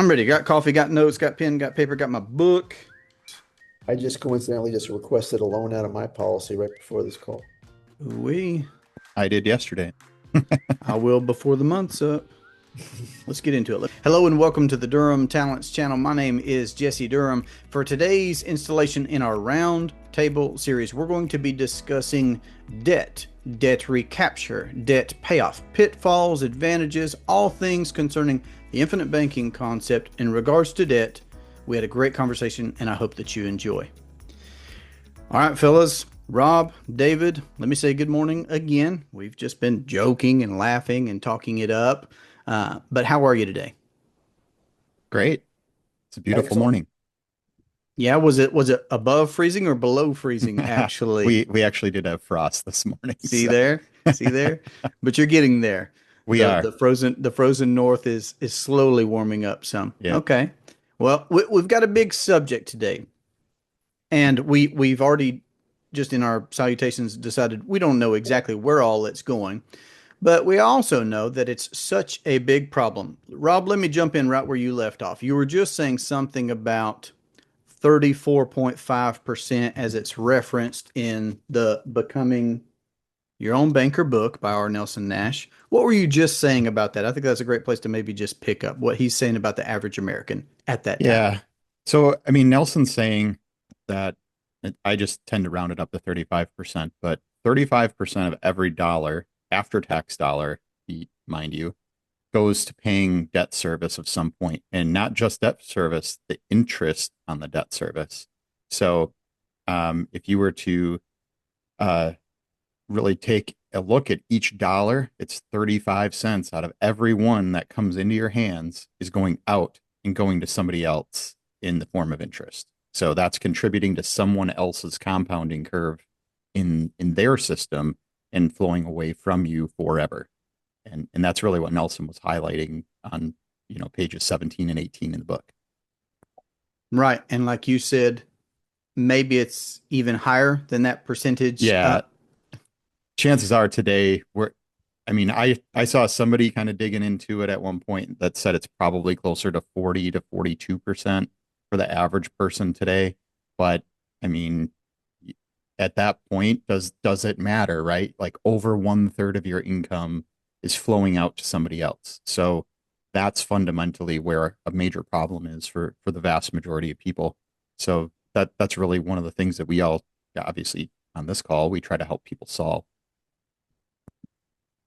I'm ready. Got coffee, got notes, got pen, got paper, got my book. I just coincidentally just requested a loan out of my policy right before this call. We I did yesterday. I will before the month's up. Let's get into it. Hello and welcome to the Durham Talents channel. My name is Jesse Durham. For today's installation in our round table series, we're going to be discussing debt recapture, debt payoff, pitfalls, advantages, all things concerning the infinite banking concept in regards to debt. We had a great conversation and I hope that you enjoy. All right, fellas. Rob, David, let me say good morning again. We've just been joking and laughing and talking it up. But how are you today? Great. It's a beautiful Excellent. morning. Yeah, was it above freezing or below freezing actually? We actually did have frost this morning, See so there? See there? But you're getting there. we The are. the frozen north is slowly warming up some. Yeah. Okay. Well, we've got a big subject today. And we've already just in our salutations decided we don't know exactly where all it's going. But we also know that it's such a big problem. Rob, let me jump in right where you left off. You were just saying something about 34.5% as it's referenced in the Becoming Your Own Banker book by R. Nelson Nash. What were you just saying about that? I think that's a great place to maybe just pick up what he's saying about the average American at that time. Yeah. So, I mean, Nelson's saying that I just tend to round it up to 35%, but 35% of every dollar, after tax dollar, mind you, goes to paying debt service of some point, and not just debt service, the interest on the debt service. So, if you were to uh, really take a look at each dollar, it's 35 cents out of every one that comes into your hands is going out and going to somebody else in the form of interest. So that's contributing to someone else's compounding curve in their system and flowing away from you forever. And that's really what Nelson was highlighting on, pages 17 and 18 in the book. Right. And like you said, maybe it's even higher than that percentage. Yeah, chances are today we're I mean, I saw somebody kind of digging into it at one point that said it's probably closer to 40 to 42% for the average person today. But I mean, at that point, does it matter, right? Like over 1/3 of your income is flowing out to somebody else. So that's fundamentally where a major problem is for the vast majority of people. So that's really one of the things that we all, yeah, obviously on this call, we try to help people solve.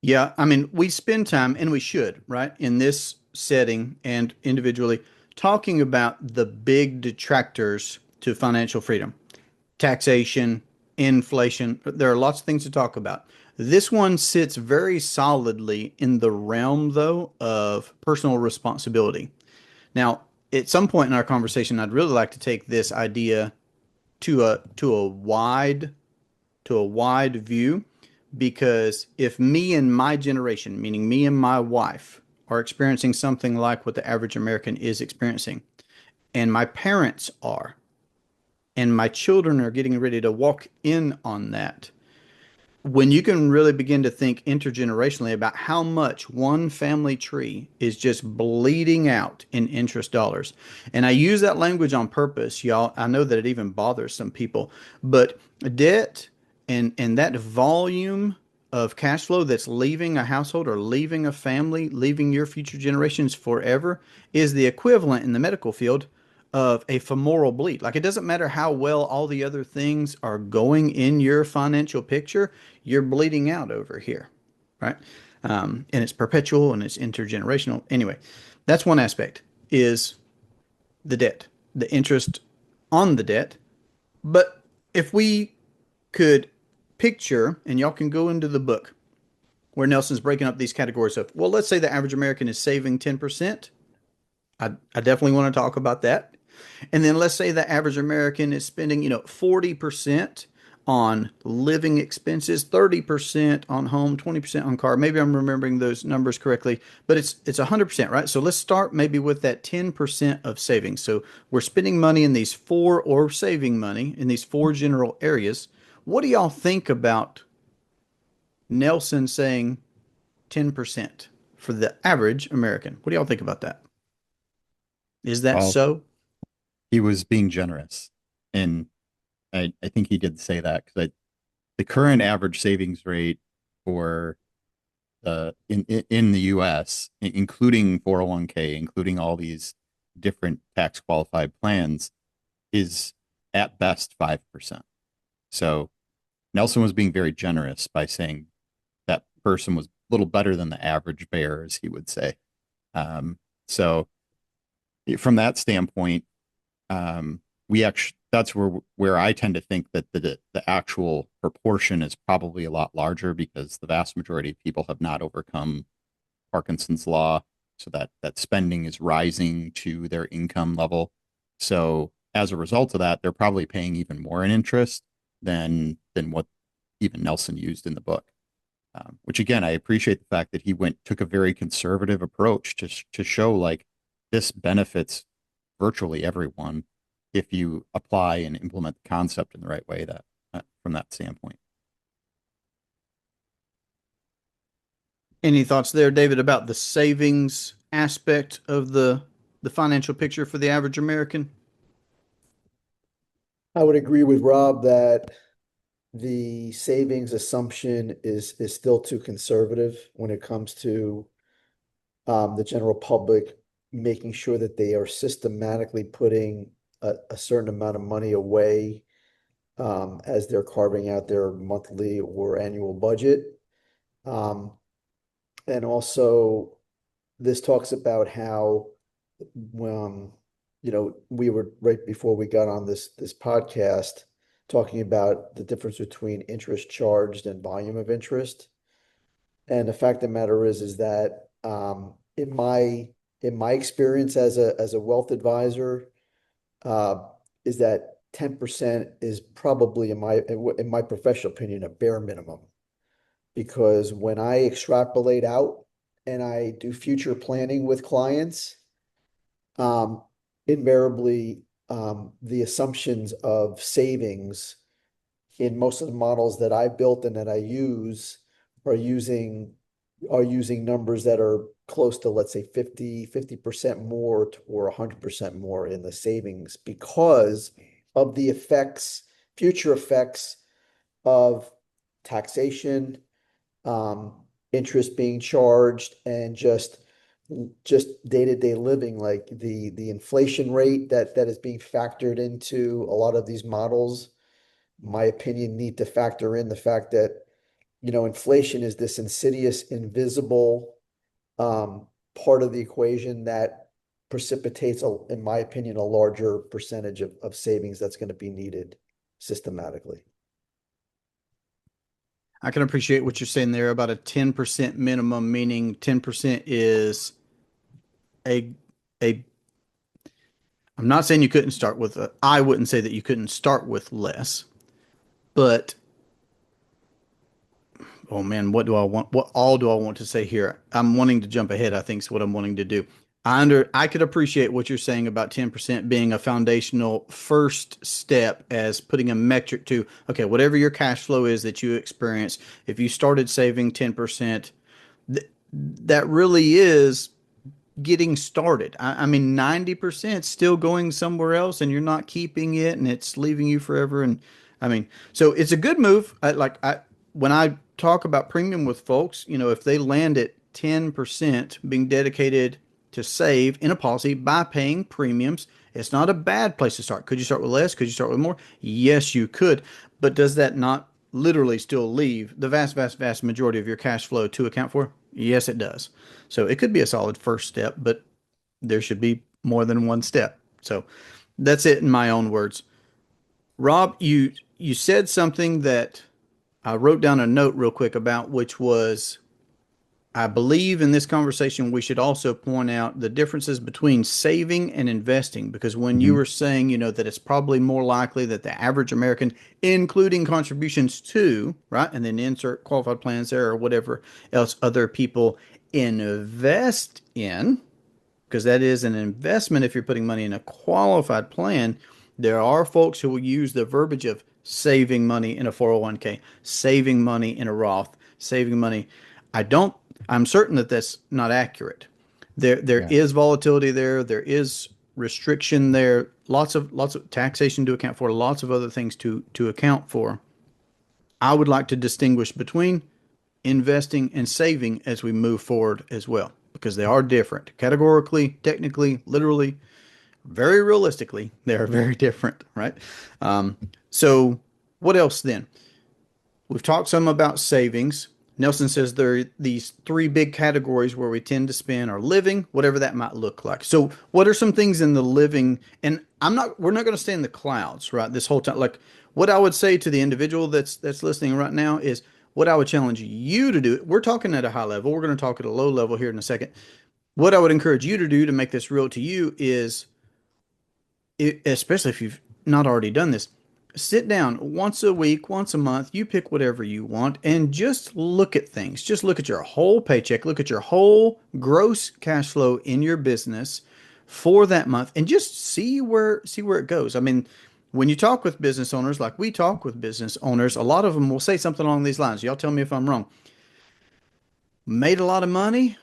Yeah, I mean, we spend time, and we should, right, in this setting and individually talking about the big detractors to financial freedom, taxation, inflation. There are lots of things to talk about. This one sits very solidly in the realm, though, of personal responsibility. Now, at some point in our conversation, I'd really like to take this idea to a wide view, because if me and my generation, meaning me and my wife, are experiencing something like what the average American is experiencing, and my parents are, and my children are getting ready to walk in on that, when you can really begin to think intergenerationally about how much one family tree is just bleeding out in interest dollars. And I use that language on purpose, y'all. I know that it even bothers some people, but debt and that volume of cash flow that's leaving a household or leaving a family, leaving your future generations forever, is the equivalent in the medical field of a femoral bleed. Like, it doesn't matter how well all the other things are going in your financial picture, you're bleeding out over here, right? And it's perpetual and it's intergenerational. Anyway, that's one aspect, is the debt, the interest on the debt. But if we could picture, and y'all can go into the book where Nelson's breaking up these categories of, well, let's say the average American is saving 10%. I definitely want to talk about that. And then let's say the average American is spending, 40% on living expenses, 30% on home, 20% on car. Maybe I'm remembering those numbers correctly, but it's 100%, right? So let's start maybe with that 10% of savings. So we're spending money in these four, or saving money in these four general areas. What do y'all think about Nelson saying 10% for the average American? What do y'all think about that? Is that Well, so? he was being generous. And I think he did say that because the current average savings rate for in the US, including 401k, including all these different tax qualified plans, is at best 5%. So Nelson was being very generous by saying that person was a little better than the average bear, as he would say. So from that standpoint, we actually that's where I tend to think that the actual proportion is probably a lot larger because the vast majority of people have not overcome Parkinson's law, so that spending is rising to their income level. So as a result of that, they're probably paying even more in interest than what even Nelson used in the book. Which again, I appreciate the fact that he took a very conservative approach to show like this benefits virtually everyone if you apply and implement the concept in the right way that from that standpoint. Any thoughts there, David, about the savings aspect of the financial picture for the average American? I would agree with Rob that the savings assumption is still too conservative when it comes to the general public making sure that they are systematically putting a certain amount of money away as they're carving out their monthly or annual budget. Um, and also, this talks about how, um, we were right before we got on this podcast talking about the difference between interest charged and volume of interest. And the fact of the matter is that in my experience as a wealth advisor, uh, is that 10% is probably in my professional opinion a bare minimum. Because when I extrapolate out and I do future planning with clients, um, invariably the assumptions of savings in most of the models that I built and that I use are using are using numbers that are close to, let's say, 50% more or 100% more in the savings because of the future effects of taxation, um, interest being charged, and just day-to-day living, like the inflation rate that is being factored into a lot of these models. My opinion, need to factor in the fact that inflation is this insidious, invisible part of the equation that precipitates, in my opinion, a larger percentage of savings that's going to be needed systematically. I can appreciate what you're saying there about a 10% minimum, meaning 10% is a a I'm not saying you couldn't start with I wouldn't say that you couldn't start with less, but oh man, what do I want? What all do I want to say here? I'm wanting to jump ahead, I think is what I'm wanting to do. I could appreciate what you're saying about 10% being a foundational first step as putting a metric to, okay, whatever your cash flow is that you experience, if you started saving 10%, that really is getting started. I mean, 90% still going somewhere else and you're not keeping it and it's leaving you forever. And I mean, so it's a good move. When I talk about premium with folks, if they land at 10% being dedicated to save in a policy by paying premiums, it's not a bad place to start. Could you start with less? Could you start with more? Yes, you could. But does that not literally still leave the vast, vast, vast majority of your cash flow to account for? Yes, it does. So it could be a solid first step, but there should be more than one step. So that's it in my own words. Rob, you said something that I wrote down a note real quick about, which was I believe in this conversation we should also point out the differences between saving and investing because when you Mhm. were saying, that it's probably more likely that the average American, including contributions to, right, and then insert qualified plans there or whatever else other people invest in, because that is an investment if you're putting money in a qualified plan. There are folks who will use the verbiage of saving money in a 401k, saving money in a Roth, saving money. I don't, I'm certain that that's not accurate. There Yeah. is volatility there. There is restriction there, lots of taxation to account for, lots of other things to account for. I would like to distinguish between investing and saving as we move forward as well, because they are different. Categorically, technically, literally, very realistically, they are very different, right? So what else then? We've talked some about savings. Nelson says there are these three big categories where we tend to spend our living, whatever that might look like. So, what are some things in the living? And we're not going to stay in the clouds, right? This whole time, like what I would say to the individual that's listening right now is what I would challenge you to do. We're talking at a high level. We're going to talk at a low level here in a second. What I would encourage you to do to make this real to you is especially if you've not already done this, sit down once a week, once a month, you pick whatever you want and just look at things. Just look at your whole paycheck, look at your whole gross cash flow in your business for that month and just see where it goes. I mean, when you talk with business owners like we talk with business owners, a lot of them will say something along these lines. Y'all tell me if I'm wrong. Made a lot of money,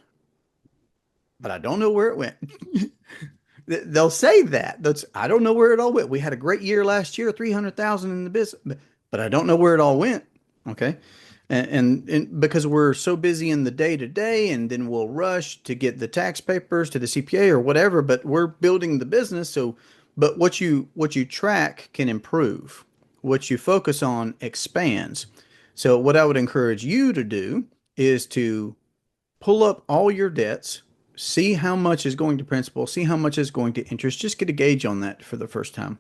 but I don't know where it went. They'll say that. I don't know where it all went. We had a great year last year, 300,000 in the business, but I don't know where it all went. Okay. And because we're so busy in the day to day, and then we'll rush to get the tax papers to the CPA or whatever, but we're building the business. So, but what you track can improve. What you focus on expands. So what I would encourage you to do is to pull up all your debts, see how much is going to principal, see how much is going to interest, just get a gauge on that for the first time.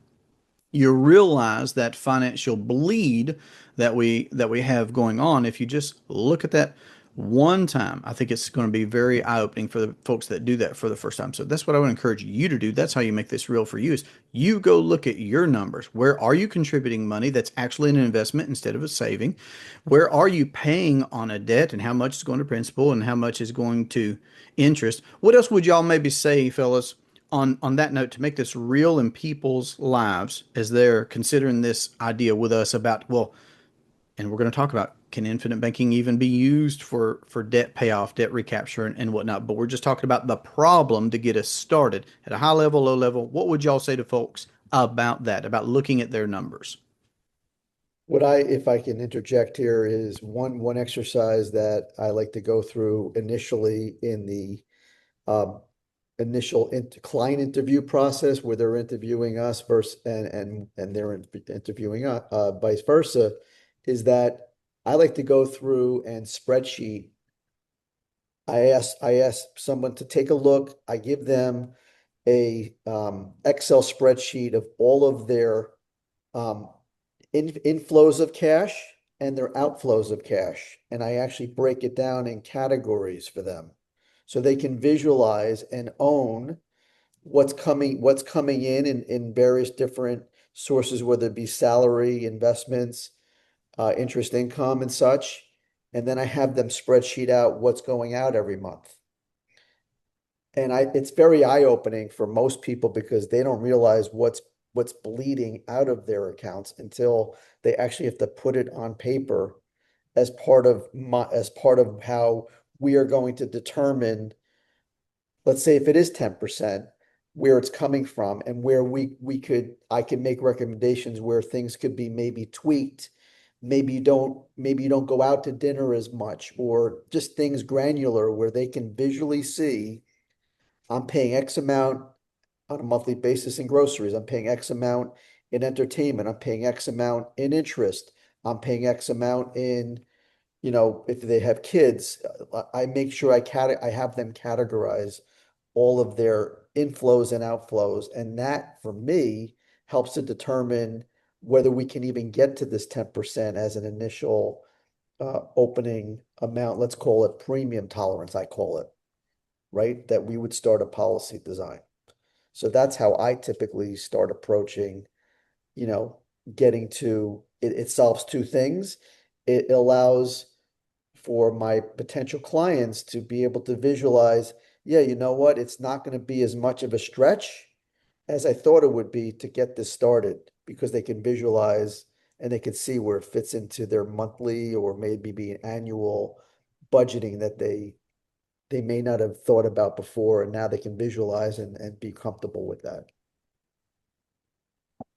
You realize that financial bleed that we have going on if you just look at that one time. I think it's going to be very eye-opening for the folks that do that for the first time. So that's what I would encourage you to do. That's how you make this real for you is you go look at your numbers. Where are you contributing money that's actually an investment instead of a saving? Where are you paying on a debt and how much is going to principal and how much is going to interest? What else would y'all maybe say, fellas, on that note to make this real in people's lives as they're considering this idea with us about, well, and we're going to talk about can infinite banking even be used for debt payoff, debt recapture, and whatnot. But we're just talking about the problem to get us started at a high level, low level. What would y'all say to folks about that, about looking at their numbers? If I can interject here, is one exercise that I like to go through initially in the um, initial client interview process where they're interviewing us versus and they're interviewing us, vice versa, is that I like to go through and spreadsheet. I ask someone to take a look. I give them a Excel spreadsheet of all of their um, inflows of cash and their outflows of cash. And I actually break it down in categories for them so they can visualize and own what's coming in various different sources, whether it be salary, investments, interest income and such. And then I have them spreadsheet out what's going out every month. And it's very eye-opening for most people because they don't realize what's bleeding out of their accounts until they actually have to put it on paper as part of how we are going to determine, let's say if it is 10%, where it's coming from and where I can make recommendations where things could be maybe tweaked. Maybe you don't go out to dinner as much, or just things granular where they can visually see I'm paying X amount on a monthly basis in groceries. I'm paying X amount in entertainment. I'm paying X amount in interest. I'm paying X amount in, if they have kids, I make sure I have them categorize all of their inflows and outflows. And that for me helps to determine whether we can even get to this 10% as an initial opening amount. Let's call it premium tolerance, I call it, right? That we would start a policy design. So that's how I typically start approaching, you know, getting to it. It solves two things. It allows for my potential clients to be able to visualize, yeah, you know what? It's not going to be as much of a stretch as I thought it would be to get this started because they can visualize and they can see where it fits into their monthly or maybe be an annual budgeting that they may not have thought about before, and now they can visualize and be comfortable with that.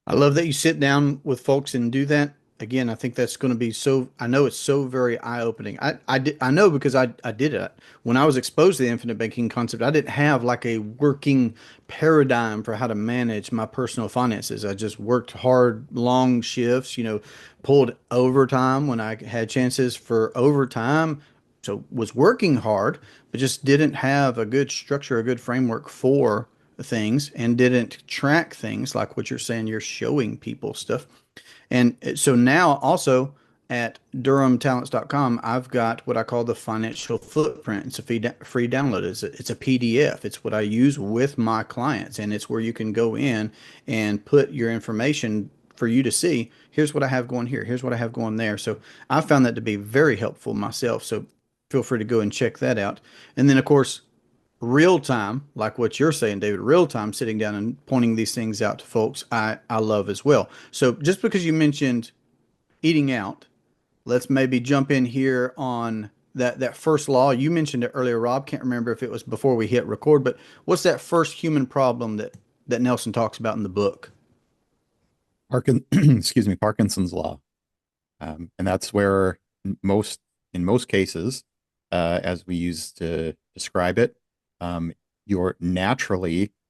I love that you sit down with folks and do that. Again, I think that's going to be so, I know it's so very eye-opening. I know because I did it. When I was exposed to the infinite banking concept, I didn't have like a working paradigm for how to manage my personal finances. I just worked hard, long shifts, pulled overtime when I had chances for overtime. So was working hard, but just didn't have a good structure, a good framework for things and didn't track things like what you're saying. You're showing people stuff. And so now also at durhamtalents.com, I've got what I call the financial footprint. It's a free download. It's a PDF. It's what I use with my clients. And it's where you can go in and put your information for you to see. Here's what I have going here. Here's what I have going there. So I found that to be very helpful myself. So feel free to go and check that out. And then, of course, real time, like what you're saying, David, real time sitting down and pointing these things out to folks, I love as well. So just because you mentioned eating out, let's maybe jump in here on that first law. You mentioned it earlier, Rob. Can't remember if it was before we hit record, but what's that first human problem that Nelson talks about in the book? Excuse me, Parkinson's law. And that's where in most cases, as we use to describe it, your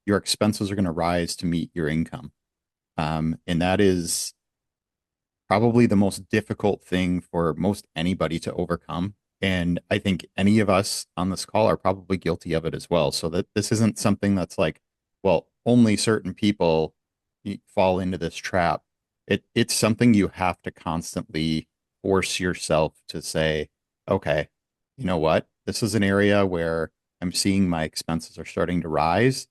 expenses are going to rise to meet your income. And that is probably the most difficult thing for most anybody to overcome. And I think any of us on this call are probably guilty of it as well. So that this isn't something that's like, well, only certain people fall into this trap. It's something you have to constantly force yourself to say, okay, you know what? This is an area where I'm seeing my expenses are starting to rise.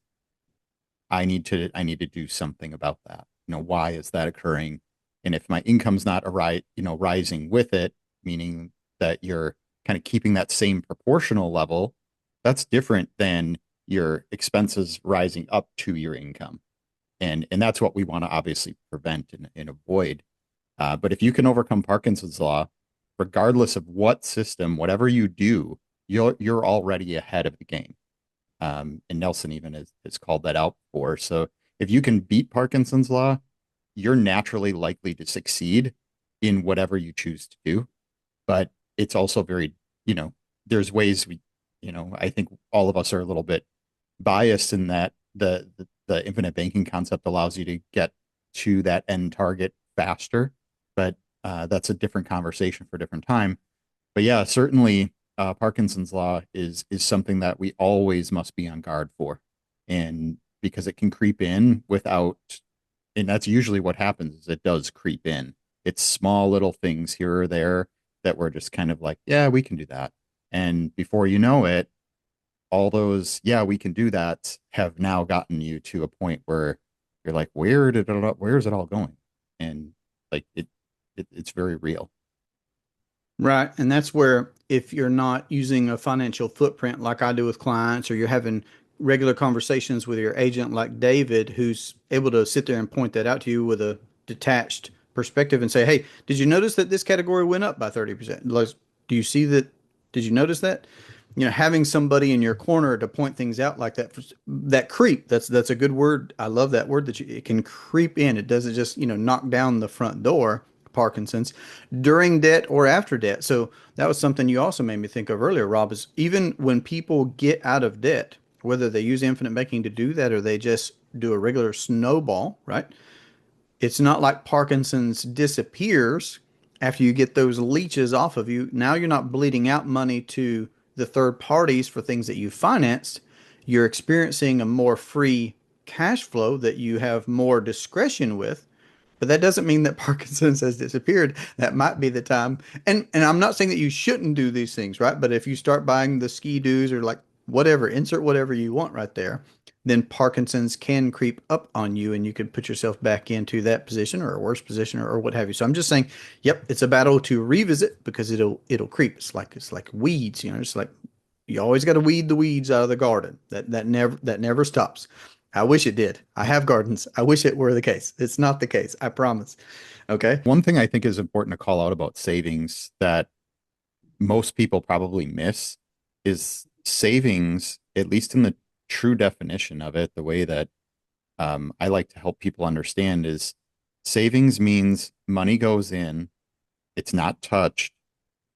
I need to do something about that. Why is that occurring? And if my income's not rising with it, meaning that you're kind of keeping that same proportional level, that's different than your expenses rising up to your income. And that's what we want to obviously prevent and avoid. But if you can overcome Parkinson's law, regardless of what system, whatever you do, you're already ahead of the game. And Nelson even has called that out before. So if you can beat Parkinson's law, you're naturally likely to succeed in whatever you choose to do. But it's also very, there's ways I think all of us are a little bit biased in that the infinite banking concept allows you to get to that end target faster. But that's a different conversation for a different time. But yeah, certainly Parkinson's law is something that we always must be on guard for. And because it can creep in and that's usually what happens is it does creep in. It's small little things here or there that we're just kind of like, yeah, we can do that. And before you know it, all those, yeah, we can do that have now gotten you to a point where you're like, where's it all going? And like, it's very real. Right. And that's where if you're not using a financial footprint like I do with clients, or you're having regular conversations with your agent like David, who's able to sit there and point that out to you with a detached perspective and say, hey, did you notice that this category went up by 30%? Like, do you see that? Did you notice that? Having somebody in your corner to point things out like that, that creep, that's a good word. I love that word, that it can creep in. It doesn't just, knock down the front door, Parkinson's, during debt or after debt. So that was something you also made me think of earlier, Rob, is even when people get out of debt, whether they use infinite banking to do that or they just do a regular snowball, right? It's not like Parkinson's disappears after you get those leeches off of you. Now you're not bleeding out money to the third parties for things that you financed. You're experiencing a more free cash flow that you have more discretion with. But that doesn't mean that Parkinson's has disappeared. That might be the time. And I'm not saying that you shouldn't do these things, right? But if you start buying the ski doos or like whatever, insert whatever you want right there, then Parkinson's can creep up on you and you could put yourself back into that position or a worse position, or what have you. So I'm just saying, yep, it's a battle to revisit because it'll creep. It's like weeds, it's like you always got to weed the weeds out of the garden. That never stops. I wish it did. I have gardens. I wish it were the case. It's not the case. I promise. Okay. One thing I think is important to call out about savings that most people probably miss is savings, at least in the true definition of it, the way that I like to help people understand is savings means money goes in, it's not touched,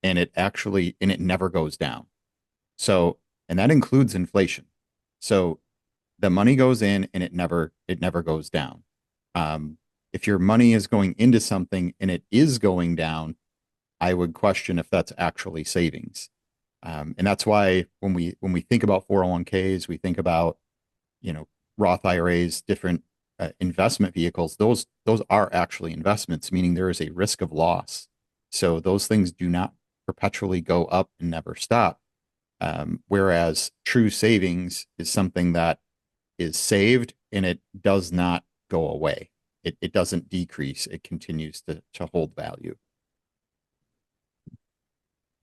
and it never goes down. So, and that includes inflation. So the money goes in and it never goes down. If your money is going into something and it is going down, I would question if that's actually savings. And that's why when we think about 401ks, we think about, you know, Roth IRAs, different investment vehicles. Those are actually investments, meaning there is a risk of loss. So those things do not perpetually go up and never stop. Whereas true savings is something that is saved and it does not go away. It doesn't decrease. It continues to hold value.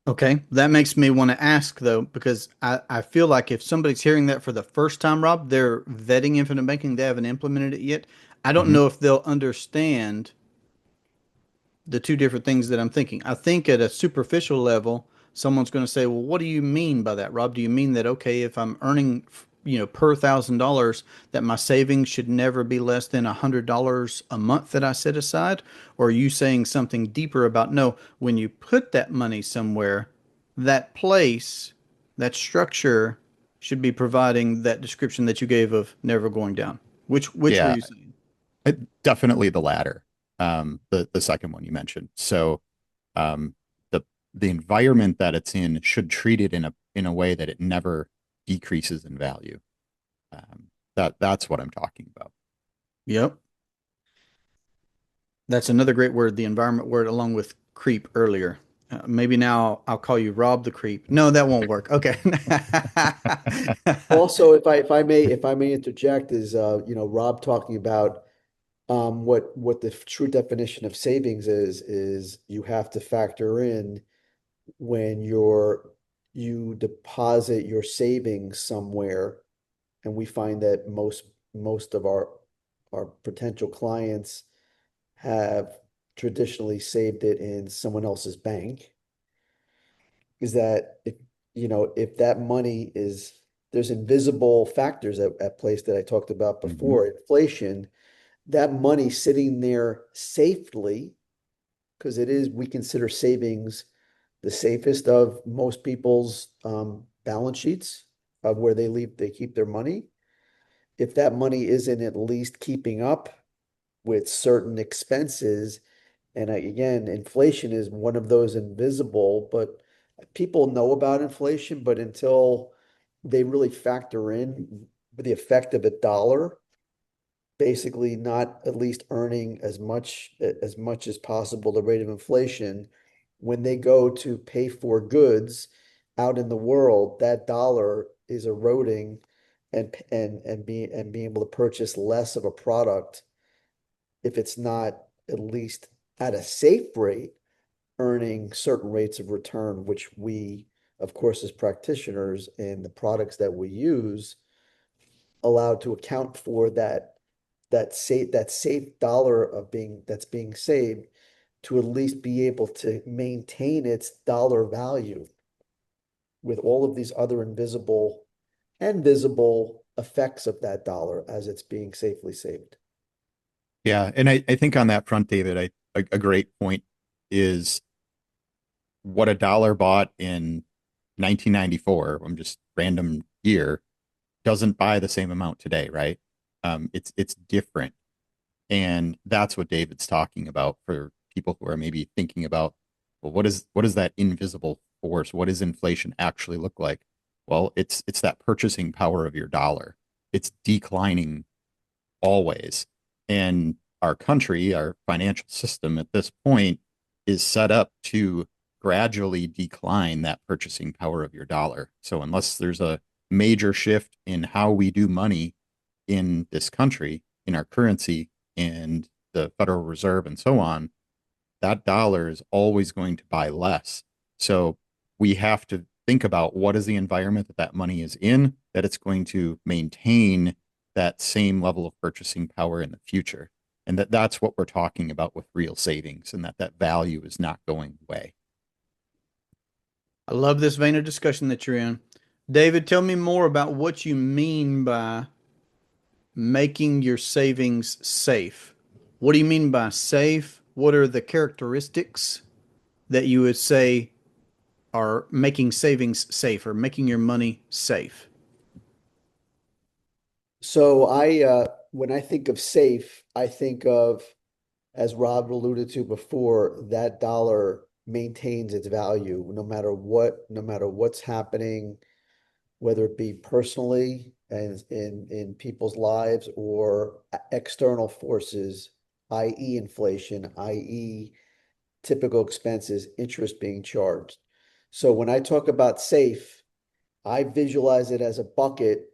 Okay, that makes me want to ask though, because I feel like if somebody's hearing that for the first time, Rob, they're vetting infinite banking, they haven't implemented it yet. I don't Mhm. know if they'll understand the two different things that I'm thinking. I think at a superficial level, someone's going to say, "Well, what do you mean by that, Rob? Do you mean that okay, if I'm earning, per $1,000, that my savings should never be less than $100 a month that I set aside?" Or are you saying something deeper about no, when you put that money somewhere, that place, that structure should be providing that description that you gave of never going down? Which were Yeah, you saying? definitely the latter. The second one you mentioned. So, um, the the environment that it's in should treat it in a way that it never decreases in value. That's what I'm talking about. Yep. That's another great word, the environment word, along with creep earlier. Maybe now I'll call you Rob the creep. No, that won't work. Okay. Also, if I may interject, is Rob talking about what the true definition of savings is you have to factor in when you deposit your savings somewhere, and we find that most of our potential clients have traditionally saved it in someone else's bank, is that if that money is, there's invisible factors at place that I talked about Mhm. before, inflation, that money sitting there safely, because we consider savings the safest of most people's balance sheets of where they keep their money. If that money isn't at least keeping up with certain expenses, and again, inflation is one of those invisible, but people know about inflation, but until they really factor in the effect of a dollar, basically not at least earning as much as possible the rate of inflation, when they go to pay for goods out in the world, that dollar is eroding and being able to purchase less of a product if it's not at least at a safe rate earning certain rates of return, which we, of course, as practitioners and the products that we use, allowed to account for that safe dollar that's being saved, to at least be able to maintain its dollar value with all of these other invisible and visible effects of that dollar as it's being safely saved. Yeah, and I think on that front, David, a great point is what a dollar bought in 1994, I'm just random year, doesn't buy the same amount today, right? It's different. And that's what David's talking about for people who are maybe thinking about, well, what is that invisible force? What does inflation actually look like? Well, it's that purchasing power of your dollar. It's declining always. And our country, our financial system at this point is set up to gradually decline that purchasing power of your dollar. So unless there's a major shift in how we do money in this country, in our currency and the Federal Reserve and so on, that dollar is always going to buy less. So we have to think about what is the environment that that money is in, that it's going to maintain that same level of purchasing power in the future. And that's what we're talking about with real savings, and that value is not going away. I love this vein of discussion that you're in. David, tell me more about what you mean by making your savings safe. What do you mean by safe? What are the characteristics that you would say are making savings safe or making your money safe? So when I think of safe, I think of, as Rob alluded to before, that dollar maintains its value no matter what's happening, whether it be personally and in people's lives or external forces, i.e. inflation, i.e. typical expenses, interest being charged. So when I talk about safe, I visualize it as a bucket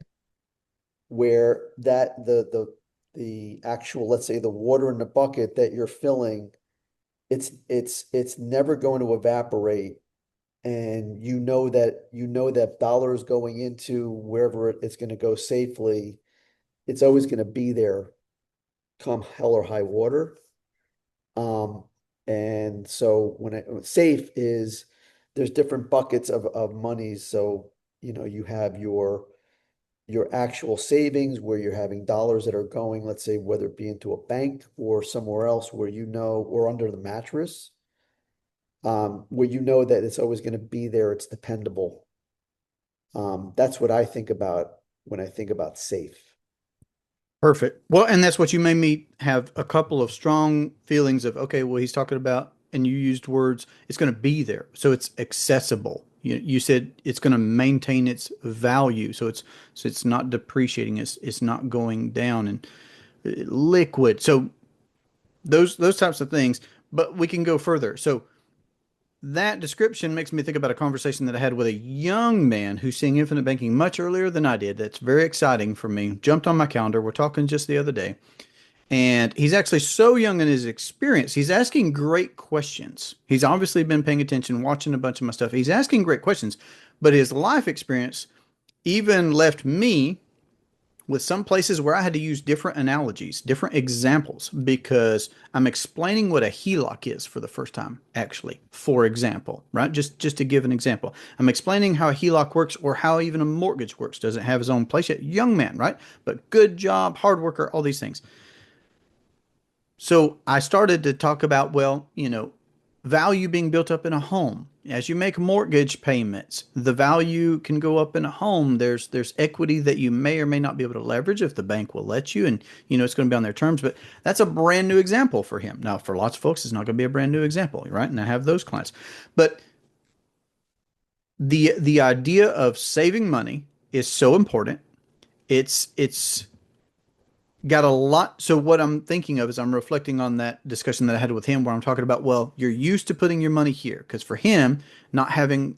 where the actual, let's say, the water in the bucket that you're filling, it's never going to evaporate, and you know that dollars going into wherever it's going to go safely, it's always going to be there come hell or high water. Um, and so safe is, there's different buckets of monies. So, you have your actual savings where you're having dollars that are going, let's say, whether it be into a bank or somewhere else where or under the mattress, where you know that it's always going to be there, it's dependable. That's what I think about when I think about safe. Perfect. Well, and that's what you made me have a couple of strong feelings of, okay, well, he's talking about, and you used words, it's going to be there. So it's accessible. You said it's going to maintain its value. So it's not depreciating. It's not going down and liquid. So those types of things, but we can go further. So that description makes me think about a conversation that I had with a young man who's seeing infinite banking much earlier than I did. That's very exciting for me. Jumped on my calendar. We're talking just the other day. And he's actually so young in his experience. He's asking great questions. He's obviously been paying attention, watching a bunch of my stuff. He's asking great questions, but his life experience even left me with some places where I had to use different analogies, different examples, because I'm explaining what a HELOC is for the first time, actually, for example, right? Just to give an example. I'm explaining how a HELOC works or how even a mortgage works. Doesn't have his own place yet. Young man, right? But good job, hard worker, all these things. So I started to talk about, well, value being built up in a home. As you make mortgage payments, the value can go up in a home. There's equity that you may or may not be able to leverage if the bank will let you, and it's going to be on their terms. But that's a brand new example for him. Now, for lots of folks, it's not going to be a brand new example, right? And I have those clients. But the idea of saving money is so important. It's got a lot. So what I'm thinking of is I'm reflecting on that discussion that I had with him where I'm talking about, well, you're used to putting your money here because for him, not having,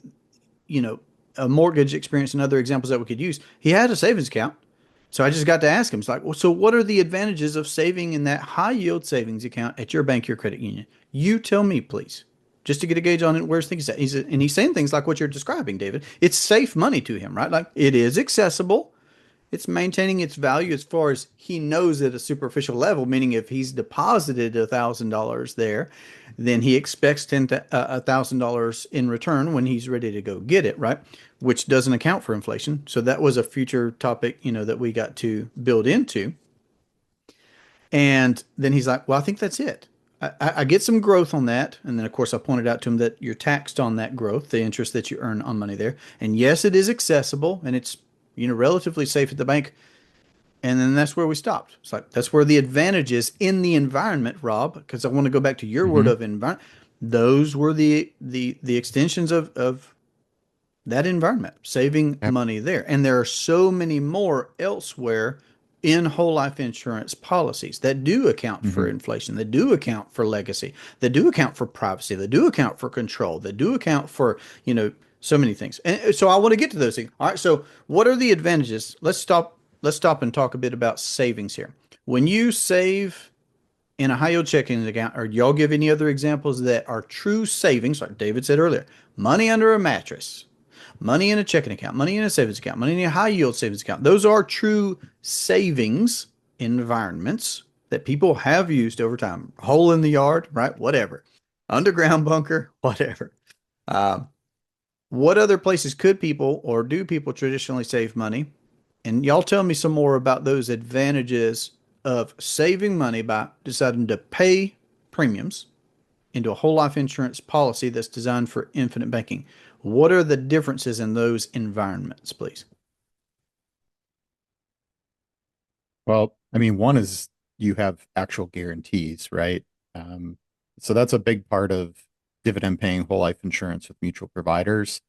you know, a mortgage experience and other examples that we could use, he had a savings account. So I just got to ask him, it's like, well, so what are the advantages of saving in that high yield savings account at your bank, your credit union? You tell me, please, just to get a gauge on it, where's things at. And he's saying things like what you're describing, David. It's safe money to him, right? Like it is accessible. It's maintaining its value as far as he knows at a superficial level, meaning if he's deposited $1,000 there, then he expects $1,000 in return when he's ready to go get it, right? Which doesn't account for inflation. So that was a future topic, that we got to build into. And then he's like, well, I think that's it. I get some growth on that. And then, of course, I pointed out to him that you're taxed on that growth, the interest that you earn on money there. And yes, it is accessible and it's, relatively safe at the bank. And then that's where we stopped. It's like, that's where the advantage is in the environment, Rob, because I want to go back to your word Hmm. of environment. Those were the extensions of that environment, saving Yep. money there. And there are so many more elsewhere in whole life insurance policies that do account for Hmm. inflation, that do account for legacy, that do account for privacy, that do account for control, that do account for, so many things. And so I want to get to those things. All right. So what are the advantages? Let's stop and talk a bit about savings here. When you save in a high yield checking account, or y'all give any other examples that are true savings, like David said earlier, money under a mattress, money in a checking account, money in a savings account, money in a high yield savings account. Those are true savings environments that people have used over time. Hole in the yard, right? Whatever. Underground bunker, whatever. Um, What other places could people or do people traditionally save money? And y'all tell me some more about those advantages of saving money by deciding to pay premiums into a whole life insurance policy that's designed for infinite banking. What are the differences in those environments, please? Well, I mean, one is you have actual guarantees, right? Um, so that's a big part of dividend paying whole life insurance with mutual providers.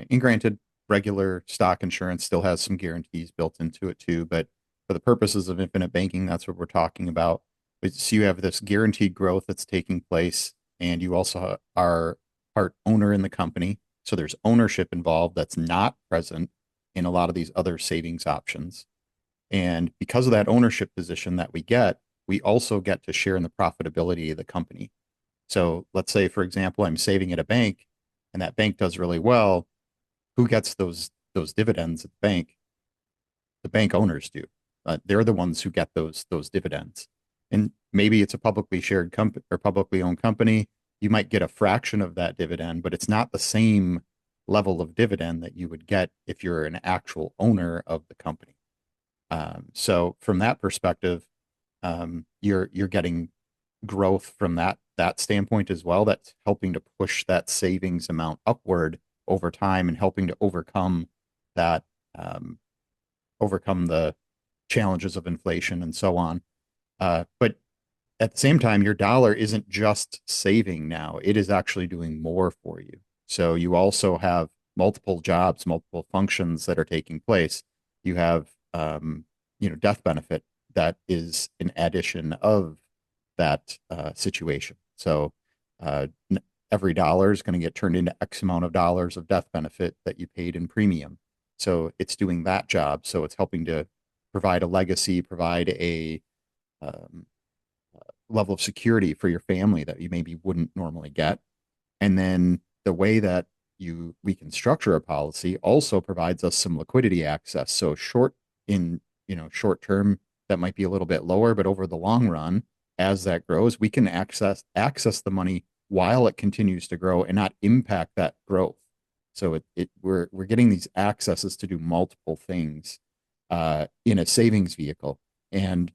And granted, regular stock insurance still has some guarantees built into it too, but for the purposes of infinite banking, that's what we're talking about. So you have this guaranteed growth that's taking place, and you also are part owner in the company. So there's ownership involved that's not present in a lot of these other savings options. And because of that ownership position that we get, we also get to share in the profitability of the company. So let's say, for example, I'm saving at a bank and that bank does really well. Who gets those dividends at the bank? The bank owners do. They're the ones who get those dividends. And maybe it's a publicly shared company or publicly owned company. You might get a fraction of that dividend, but it's not the same level of dividend that you would get if you're an actual owner of the company. So from that perspective, you're getting growth from that standpoint as well. That's helping to push that savings amount upward over time and helping to that um, overcome the challenges of inflation and so on. But at the same time, your dollar isn't just saving now; it is actually doing more for you. So you also have multiple jobs, multiple functions that are taking place. You have death benefit that is an addition of that situation. So uh, every dollar is going to get turned into X amount of dollars of death benefit that you paid in premium. So it's doing that job. So it's helping to provide a legacy, provide a um, level of security for your family that you maybe wouldn't normally get. And then the way that we can structure a policy also provides us some liquidity access. So short term, that might be a little bit lower, but over the long run, as that grows, we can access the money while it continues to grow and not impact that growth. So we're getting these accesses to do multiple things in a savings vehicle, and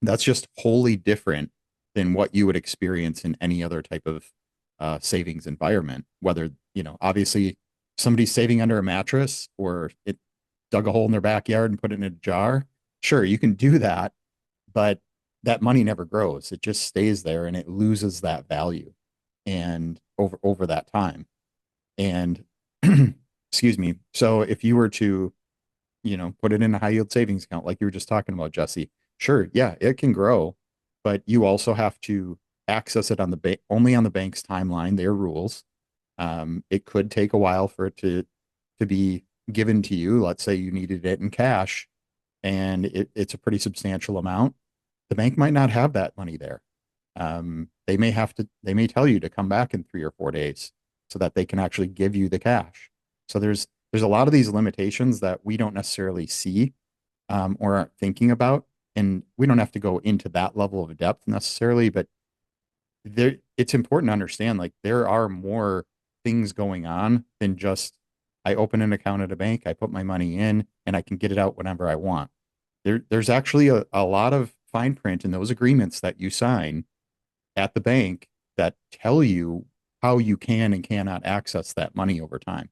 that's just wholly different than what you would experience in any other type of savings environment. Whether, obviously somebody's saving under a mattress or it dug a hole in their backyard and put it in a jar. Sure, you can do that, but that money never grows. It just stays there and it loses that value and over that time. And excuse me. So if you were to, put it in a high yield savings account, like you were just talking about, Jesse, sure, yeah, it can grow, but you also have to access it on the bank, only on the bank's timeline, their rules. It could take a while for it to be given to you. Let's say you needed it in cash and it's a pretty substantial amount. The bank might not have that money there. They may tell you to come back in 3 or 4 days so that they can actually give you the cash. So there's a lot of these limitations that we don't necessarily see or aren't thinking about. And we don't have to go into that level of depth necessarily, but it's important to understand like there are more things going on than just I open an account at a bank, I put my money in, and I can get it out whenever I want. There's actually a lot of fine print in those agreements that you sign at the bank that tell you how you can and cannot access that money over time.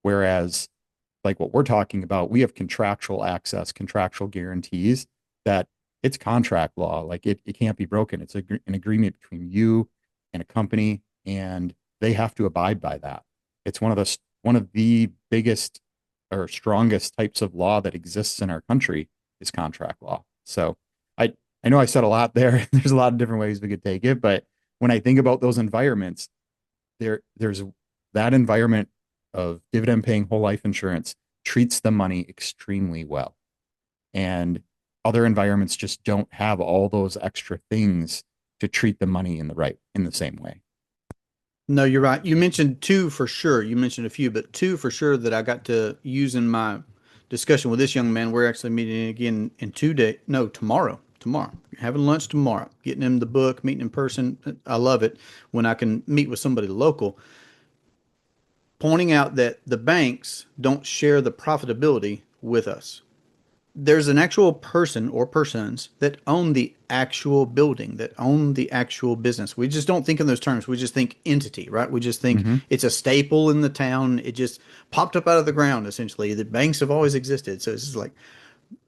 Whereas, like what we're talking about, we have contractual access, contractual guarantees that it's contract law. Like it can't be broken. It's an agreement between you and a company, and they have to abide by that. It's one of the biggest or strongest types of law that exists in our country is contract law. So I know I said a lot there. There's a lot of different ways we could take it, but when I think about those environments, there's that environment of dividend paying whole life insurance treats the money extremely well. And other environments just don't have all those extra things to treat the money in the same way. No, you're right. You mentioned two for sure. You mentioned a few, but two for sure that I got to use in my discussion with this young man. We're actually meeting again in 2 days. No, tomorrow. Tomorrow. Having lunch tomorrow. Getting him the book, meeting in person. I love it when I can meet with somebody local. pointing out that the banks don't share the profitability with us. There's an actual person or persons that own the actual building, that own the actual business. We just don't think in those terms. We just think entity, right? We just think Hmm. it's a staple in the town. It just popped up out of the ground, essentially. The banks have always existed. So it's just like,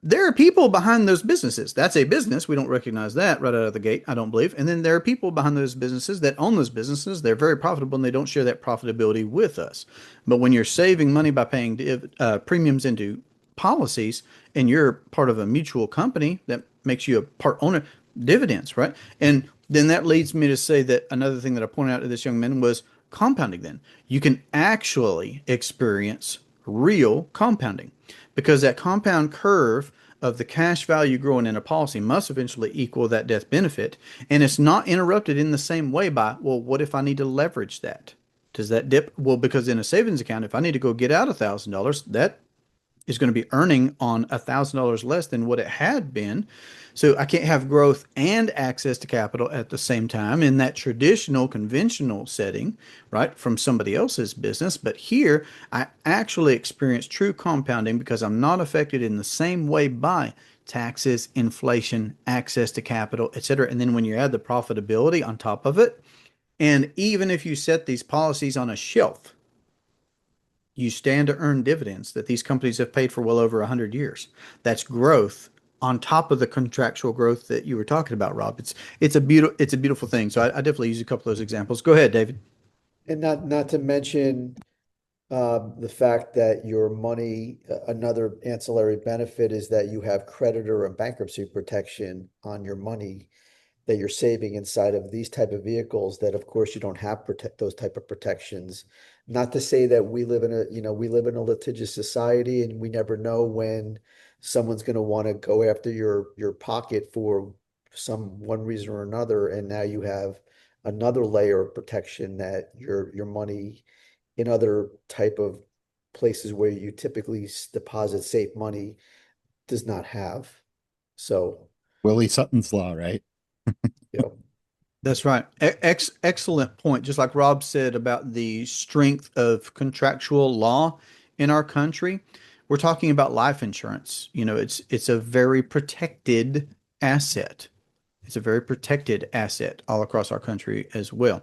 there are people behind those businesses. That's a business. We don't recognize that right out of the gate, I don't believe. And then there are people behind those businesses that own those businesses. They're very profitable and they don't share that profitability with us. But when you're saving money by paying premiums into policies and you're part of a mutual company that makes you a part owner, dividends, right? And then that leads me to say that another thing that I pointed out to this young man was compounding. Then you can actually experience real compounding because that compound curve of the cash value growing in a policy must eventually equal that death benefit. And it's not interrupted in the same way by, well, what if I need to leverage that? Does that dip? Well, because in a savings account, if I need to go get out $1,000, that is going to be earning on $1,000 less than what it had been. So I can't have growth and access to capital at the same time in that traditional conventional setting, right, from somebody else's business. But here I actually experience true compounding because I'm not affected in the same way by taxes, inflation, access to capital, etc. And then when you add the profitability on top of it, and even if you set these policies on a shelf, you stand to earn dividends that these companies have paid for well over 100 years. That's growth on top of the contractual growth that you were talking about, Rob. It's a beautiful thing. So I definitely use a couple of those examples. Go ahead, David. And not to mention the fact that your money, another ancillary benefit is that you have creditor and bankruptcy protection on your money that you're saving inside of these type of vehicles that of course you don't have protect those type of protections. Not to say that we live in a litigious society and we never know when someone's going to want to go after your pocket for some one reason or another, and now you have another layer of protection that your money in other type of places where you typically deposit safe money does not have. So, Willie Sutton's law, right? you know, That's right. Excellent point. Just like Rob said about the strength of contractual law in our country, we're talking about life insurance. It's a very protected asset. It's a very protected asset all across our country as well.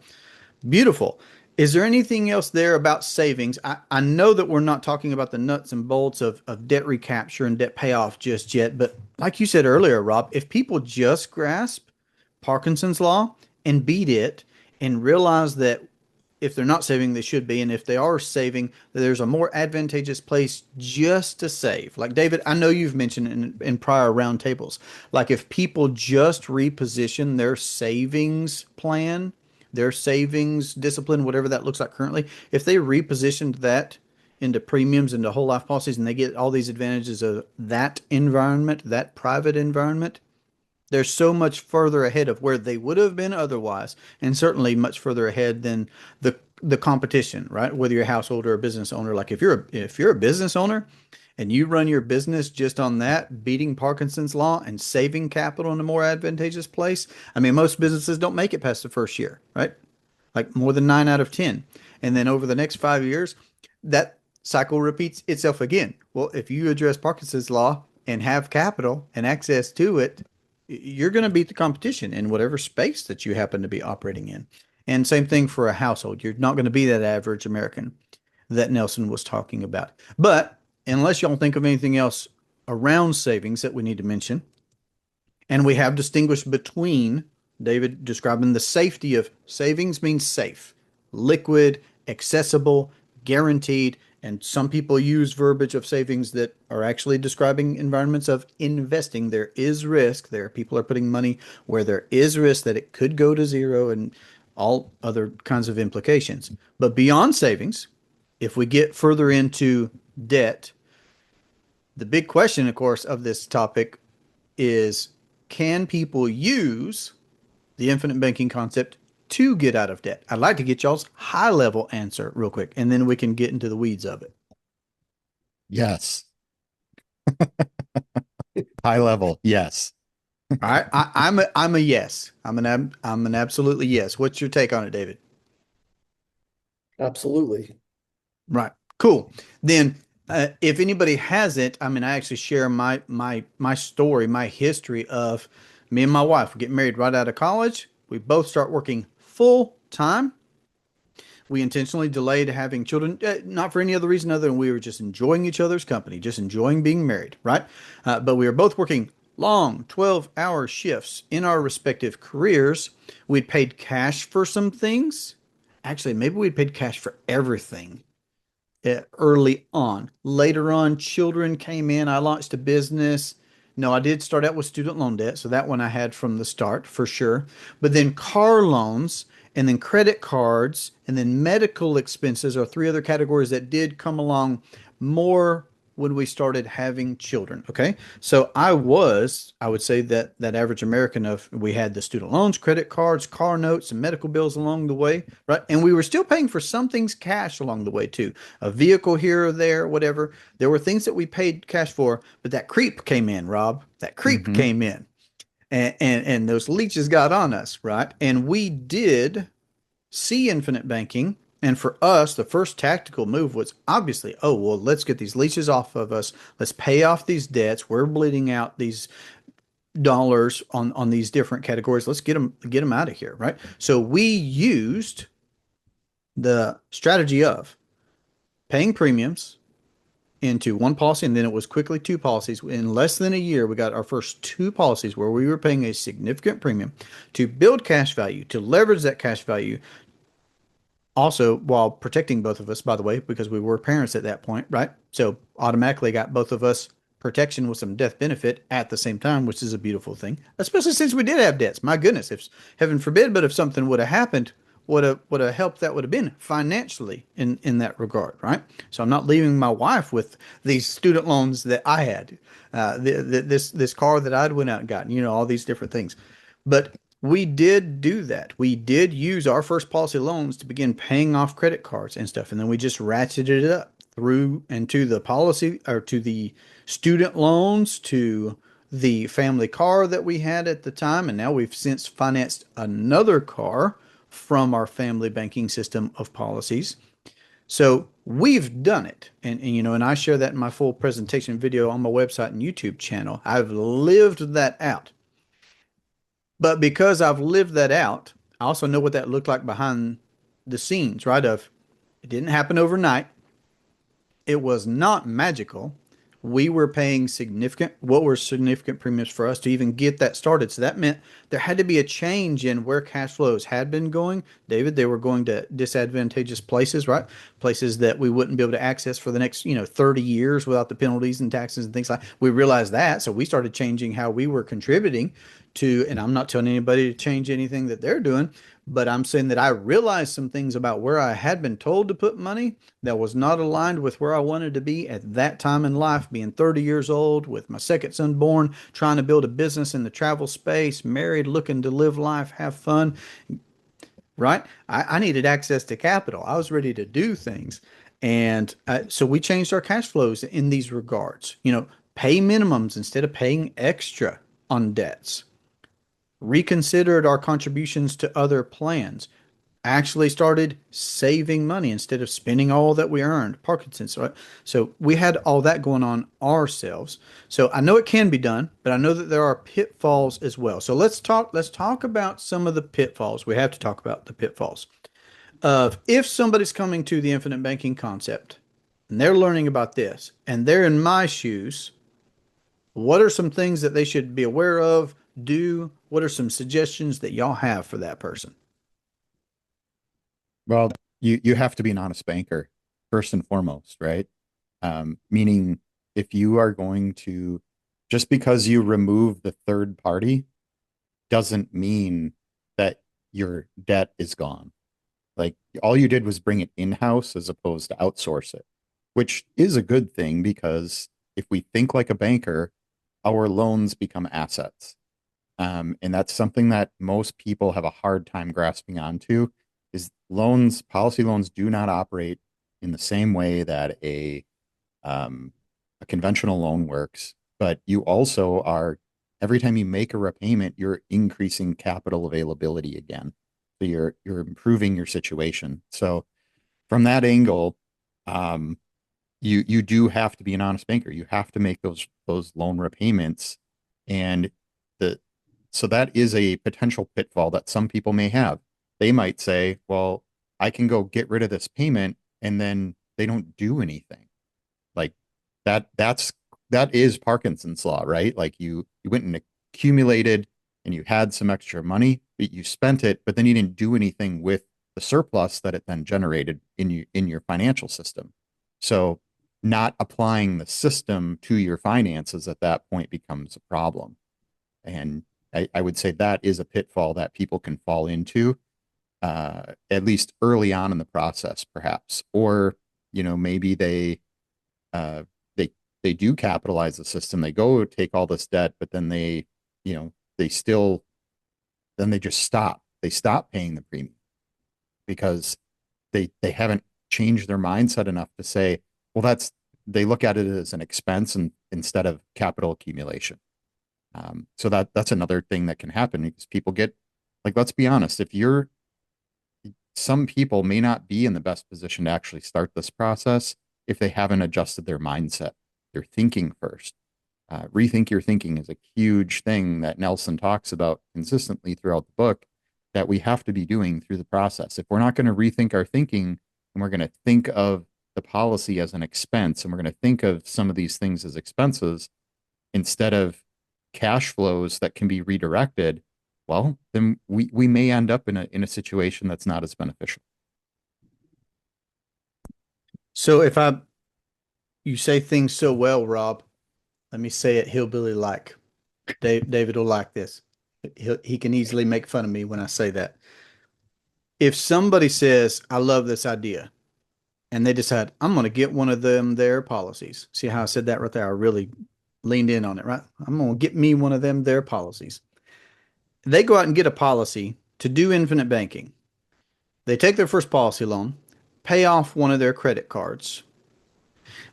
Beautiful. Is there anything else there about savings? I know that we're not talking about the nuts and bolts of debt recapture and debt payoff just yet, but like you said earlier, Rob, if people just grasp Parkinson's law and beat it and realize that if they're not saving, they should be, and if they are saving, that there's a more advantageous place just to save. Like David, I know you've mentioned in prior roundtables, like if people just reposition their savings plan, their savings discipline, whatever that looks like currently, if they repositioned that into premiums, into whole life policies, and they get all these advantages of that environment, that private environment, they're so much further ahead of where they would have been otherwise, and certainly much further ahead than the competition, right? Whether you're a household or a business owner, like if you're a business owner and you run your business just on that, beating Parkinson's law and saving capital in a more advantageous place. I mean, most businesses don't make it past the first year, right? Like more than 9 out of 10. And then over the next 5 years, that cycle repeats itself again. Well, if you address Parkinson's law and have capital and access to it, you're going to beat the competition in whatever space that you happen to be operating in. And same thing for a household. You're not going to be that average American that Nelson was talking about. But unless y'all think of anything else around savings that we need to mention, and we have distinguished between David describing the safety of savings means safe, liquid, accessible, guaranteed, and some people use verbiage of savings that are actually describing environments of investing. There is risk. There people are putting money where there is risk that it could go to zero and all other kinds of implications. But beyond savings, if we get further into debt, the big question, of course, of this topic is can people use the infinite banking concept to get out of debt? I'd like to get y'all's high level answer real quick, and then we can get into the weeds of it. Yes. High level. Yes. All right, I'm a yes. I'm an absolutely yes. What's your take on it, David? absolutely. Right. Cool. Then, if anybody hasn't, I mean, I actually share my story, my history of me and my wife. We get married right out of college. We both start working full time. We intentionally delayed having children, not for any other reason other than we were just enjoying each other's company, just enjoying being married, right? But we were both working long 12-hour shifts in our respective careers. We'd paid cash for some things. Actually, maybe we'd paid cash for everything early on. Later on, children came in. I launched a business. No, I did start out with student loan debt, so that one I had from the start for sure. But then car loans and then credit cards and then medical expenses are three other categories that did come along more when we started having children. Okay. So I would say that that average American of we had the student loans, credit cards, car notes, and medical bills along the way, right? And we were still paying for some things cash along the way too. A vehicle here or there, whatever. There were things that we paid cash for, but that creep came in, Rob. That creep Mm-hmm. came in. And those leeches got on us, right? And we did see infinite banking. And for us, the first tactical move was obviously, oh, well, let's get these leases off of us. Let's pay off these debts. We're bleeding out these dollars on these different categories. Let's get them out of here, right? So we used the strategy of paying premiums into one policy, and then it was quickly two policies. In less than a year, we got our first two policies where we were paying a significant premium to build cash value, to leverage that cash value, also while protecting both of us, by the way, because we were parents at that point, right? So automatically got both of us protection with some death benefit at the same time, which is a beautiful thing, especially since we did have debts. My goodness, if heaven forbid, but if something would have happened, what a help that would have been financially in that regard, right? So I'm not leaving my wife with these student loans that I had, this car that I'd went out and gotten, all these different things. But we did do that. We did use our first policy loans to begin paying off credit cards and stuff. And then we just ratcheted it up through and to the policy or to the student loans, to the family car that we had at the time. And now we've since financed another car from our family banking system of policies. So we've done it. And I share that in my full presentation video on my website and YouTube channel. I've lived that out. But because I've lived that out, I also know what that looked like behind the scenes, right? Of it didn't happen overnight. It was not magical. We were paying what were significant premiums for us to even get that started. So that meant there had to be a change in where cash flows had been going. David, they were going to disadvantageous places, right? Places that we wouldn't be able to access for the next, 30 years without the penalties and taxes and things like that. We realized that. So we started changing how we were contributing to, and I'm not telling anybody to change anything that they're doing, but I'm saying that I realized some things about where I had been told to put money that was not aligned with where I wanted to be at that time in life, being 30 years old with my second son born, trying to build a business in the travel space, married, looking to live life, have fun, right? I needed access to capital. I was ready to do things. And so we changed our cash flows in these regards. Pay minimums instead of paying extra on debts, reconsidered our contributions to other plans, actually started saving money instead of spending all that we earned. Parkinson's, right? So we had all that going on ourselves. So I know it can be done, but I know that there are pitfalls as well. So let's talk about some of the pitfalls. We have to talk about the pitfalls of if somebody's coming to the infinite banking concept and they're learning about this and they're in my shoes, what are some things that they should be aware of, do? What are some suggestions that y'all have for that person? Well, you have to be an honest banker first and foremost, right? Meaning if you are going to, just because you remove the third party doesn't mean that your debt is gone. Like all you did was bring it in-house as opposed to outsource it, which is a good thing because if we think like a banker, our loans become assets. And that's something that most people have a hard time grasping onto is policy loans do not operate in the same way that a conventional loan works, but you also are, every time you make a repayment, you're increasing capital availability again. So you're improving your situation. So from that angle, um, you do have to be an honest banker. You have to make those loan repayments, and the so that is a potential pitfall that some people may have. They might say, "Well, I can go get rid of this payment," and then they don't do anything. Like that is Parkinson's law, right? Like you went and accumulated and you had some extra money, but you spent it, but then you didn't do anything with the surplus that it then generated in your financial system. So not applying the system to your finances at that point becomes a problem. And I would say that is a pitfall that people can fall into, at least early on in the process, perhaps. Or, maybe uh, they they do capitalize the system. They go take all this debt, but then they still then they just stop. They stop paying the premium because they haven't changed their mindset enough to say, well, they look at it as an expense and instead of capital accumulation. So that's another thing that can happen because people get like, let's be honest, some people may not be in the best position to actually start this process if they haven't adjusted their mindset, their thinking first. Rethink your thinking is a huge thing that Nelson talks about consistently throughout the book that we have to be doing through the process. If we're not going to rethink our thinking and we're going to think of the policy as an expense and we're going to think of some of these things as expenses instead of cash flows that can be redirected, well, then we may end up in a situation that's not as beneficial. So you say things so well, Rob, let me say it hillbilly like. David will like this. He can easily make fun of me when I say that. If somebody says, I love this idea, and they decide, I'm going to get one of them their policies. See how I said that right there? I really leaned in on it, right? I'm going to get me one of them their policies. They go out and get a policy to do infinite banking. They take their first policy loan, pay off one of their credit cards.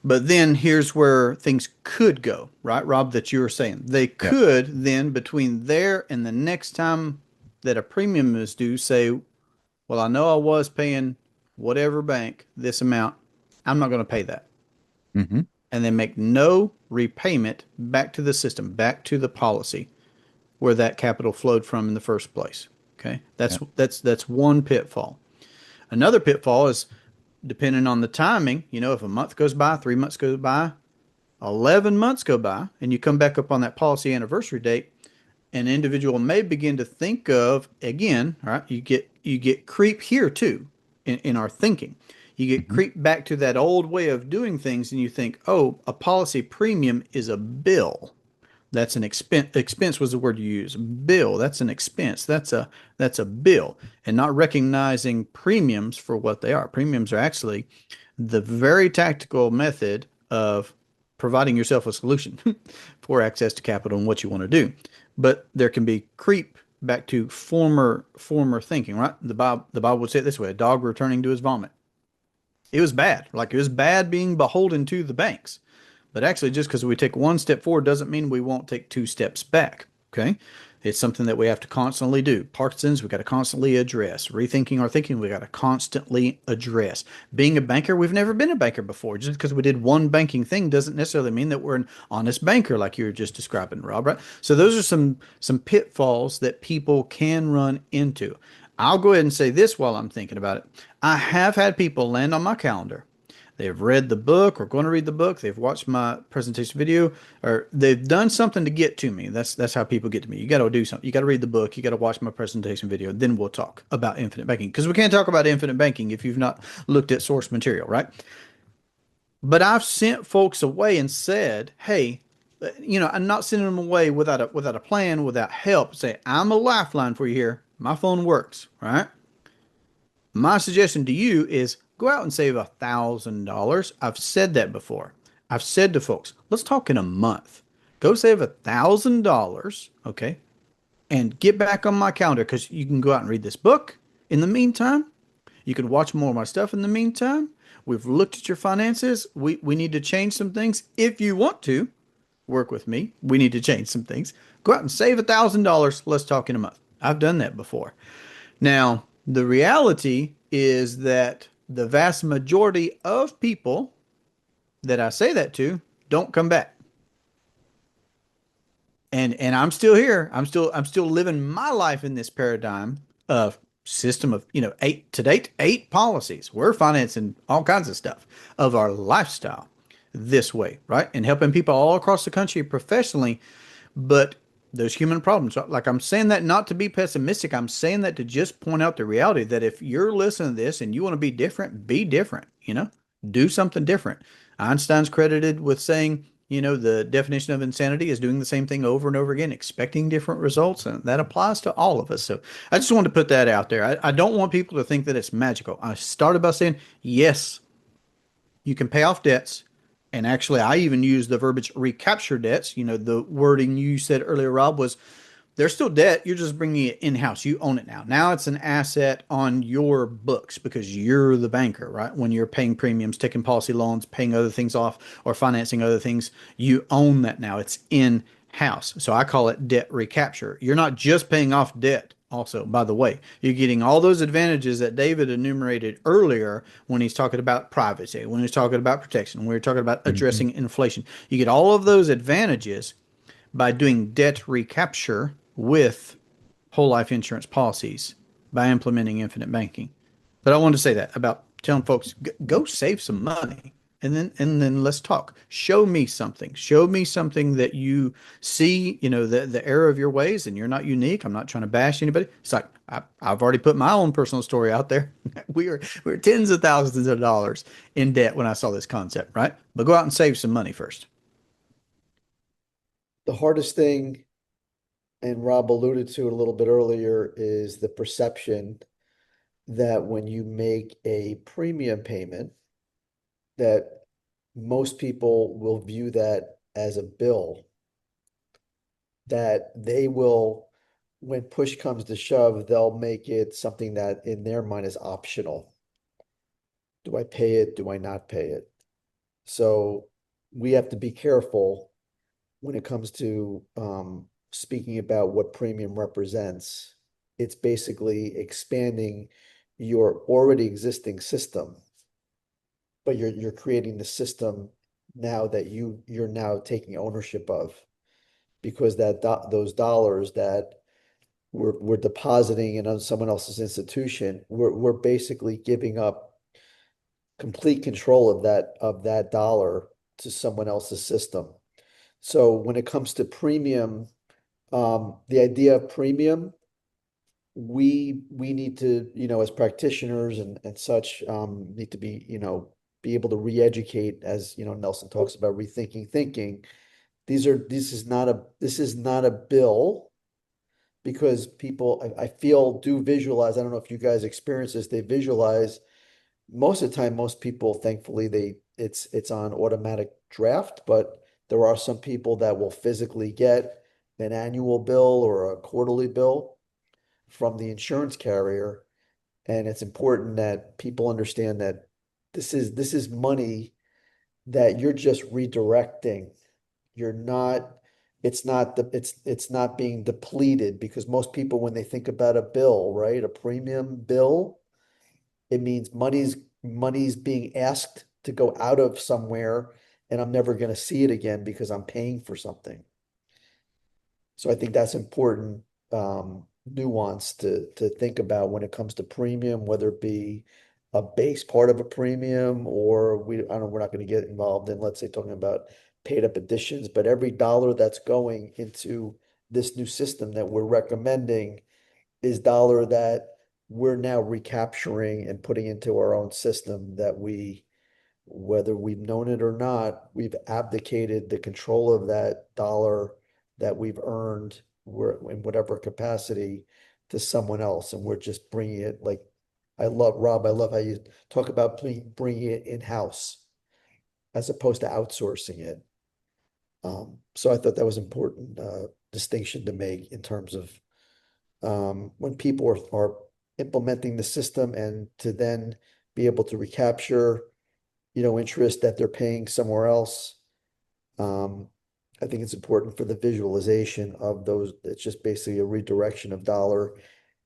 But then here's where things could go, right, Rob, that you were saying. They Yep. could then, between there and the next time that a premium is due, say, well, I know I was paying whatever bank this amount. I'm not going to pay that. Mm-hmm. And then make no repayment back to the system, back to the policy where that capital flowed from in the first place. Okay. That's Yep. that's one pitfall. Another pitfall is depending on the timing, if a month goes by, 3 months goes by, 11 months go by, and you come back up on that policy anniversary date, an individual may begin to think of again, all right, you get creep here too in our thinking. You get Mm-hmm. creep back to that old way of doing things and you think, oh, a policy premium is a bill. That's an expense. Expense was the word you use. Bill. That's an expense. That's a bill, and not recognizing premiums for what they are. Premiums are actually the very tactical method of providing yourself a solution for access to capital and what you want to do. But there can be creep back to former thinking. Right? The Bible would say it this way: a dog returning to his vomit. It was bad. Like it was bad being beholden to the banks. But actually, just because we take one step forward doesn't mean we won't take 2 steps back. Okay. It's something that we have to constantly do. Parkinson's, we got to constantly address. Rethinking our thinking, we got to constantly address. Being a banker, we've never been a banker before. Just because we did one banking thing doesn't necessarily mean that we're an honest banker, like you were just describing, Rob. Right? So those are some pitfalls that people can run into. I'll go ahead and say this while I'm thinking about it. I have had people land on my calendar. They've read the book or going to read the book. They've watched my presentation video or they've done something to get to me. That's how people get to me. You got to do something. You got to read the book. You got to watch my presentation video. Then we'll talk about infinite banking because we can't talk about infinite banking if you've not looked at source material, right? But I've sent folks away and said, hey, I'm not sending them away without a plan, without help. Say, I'm a lifeline for you here. My phone works, right? My suggestion to you is go out and save $1,000. I've said that before. I've said to folks, let's talk in a month. Go save $1,000, okay, and get back on my calendar because you can go out and read this book in the meantime. You can watch more of my stuff in the meantime. We've looked at your finances. We need to change some things. If you want to work with me, we need to change some things. Go out and save $1,000. Let's talk in a month. I've done that before. Now, the reality is that the vast majority of people that I say that to don't come back. And I'm still here. I'm still living my life in this paradigm of system of, eight to date, eight policies. We're financing all kinds of stuff of our lifestyle this way, right? And helping people all across the country professionally. But there's human problems. Like, I'm saying that not to be pessimistic. I'm saying that to just point out the reality that if you're listening to this and you want to be different, do something different. Einstein's credited with saying, the definition of insanity is doing the same thing over and over again, expecting different results. And that applies to all of us. So I just wanted to put that out there. I don't want people to think that it's magical. I started by saying, yes, you can pay off debts. And actually, I even use the verbiage recapture debts. The wording you said earlier, Rob, was there's still debt. You're just bringing it in-house. You own it now. Now it's an asset on your books because you're the banker, right? When you're paying premiums, taking policy loans, paying other things off, or financing other things, you own that now. It's in-house. So I call it debt recapture. You're not just paying off debt. Also, by the way, you're getting all those advantages that David enumerated earlier when he's talking about privacy, when he's talking about protection, when we're talking about Mhm. addressing inflation. You get all of those advantages by doing debt recapture with whole life insurance policies by implementing infinite banking. But I wanted to say that about telling folks, go save some money. And then let's talk. Show me something. Show me something that you see, the error of your ways, and you're not unique. I'm not trying to bash anybody. It's like I've already put my own personal story out there. We were tens of thousands of dollars in debt when I saw this concept, right? But go out and save some money first. The hardest thing, and Rob alluded to it a little bit earlier, is the perception that when you make a premium payment, that most people will view that as a bill, that they will, when push comes to shove, they'll make it something that in their mind is optional. Do I pay it? Do I not pay it? So we have to be careful when it comes to speaking about what premium represents. It's basically expanding your already existing system, but you're creating the system now that you're now taking ownership of, because those dollars that we're depositing in someone else's institution, we're basically giving up complete control of that dollar to someone else's system. So when it comes to premium, the idea of premium, we need to, as practitioners and such, need to be, be able to re-educate, as Nelson talks about rethinking thinking. This is not a bill, because people, I feel, do visualize. I don't know if you guys experience this. They visualize most of the time. Most people, thankfully, it's on automatic draft, but there are some people that will physically get an annual bill or a quarterly bill from the insurance carrier. And it's important that people understand that this is money that you're just redirecting. You're not, it's not being depleted, because most people, when they think about a bill, right, a premium bill, it means money's being asked to go out of somewhere, and I'm never going to see it again because I'm paying for something. So I think that's important nuance to think about when it comes to premium, whether it be a base part of a premium, or I don't know, we're not going to get involved in, let's say, talking about paid up additions, but every dollar that's going into this new system that we're recommending is dollar that we're now recapturing and putting into our own system, that whether we've known it or not, we've abdicated the control of that dollar that we've earned, in whatever capacity, to someone else. And we're just bringing it, like, Rob, I love how you talk about bringing it in-house as opposed to outsourcing it. So I thought that was important distinction to make in terms of when people are implementing the system, and to then be able to recapture, interest that they're paying somewhere else. Um, I think it's important for the visualization of those. It's just basically a redirection of dollar.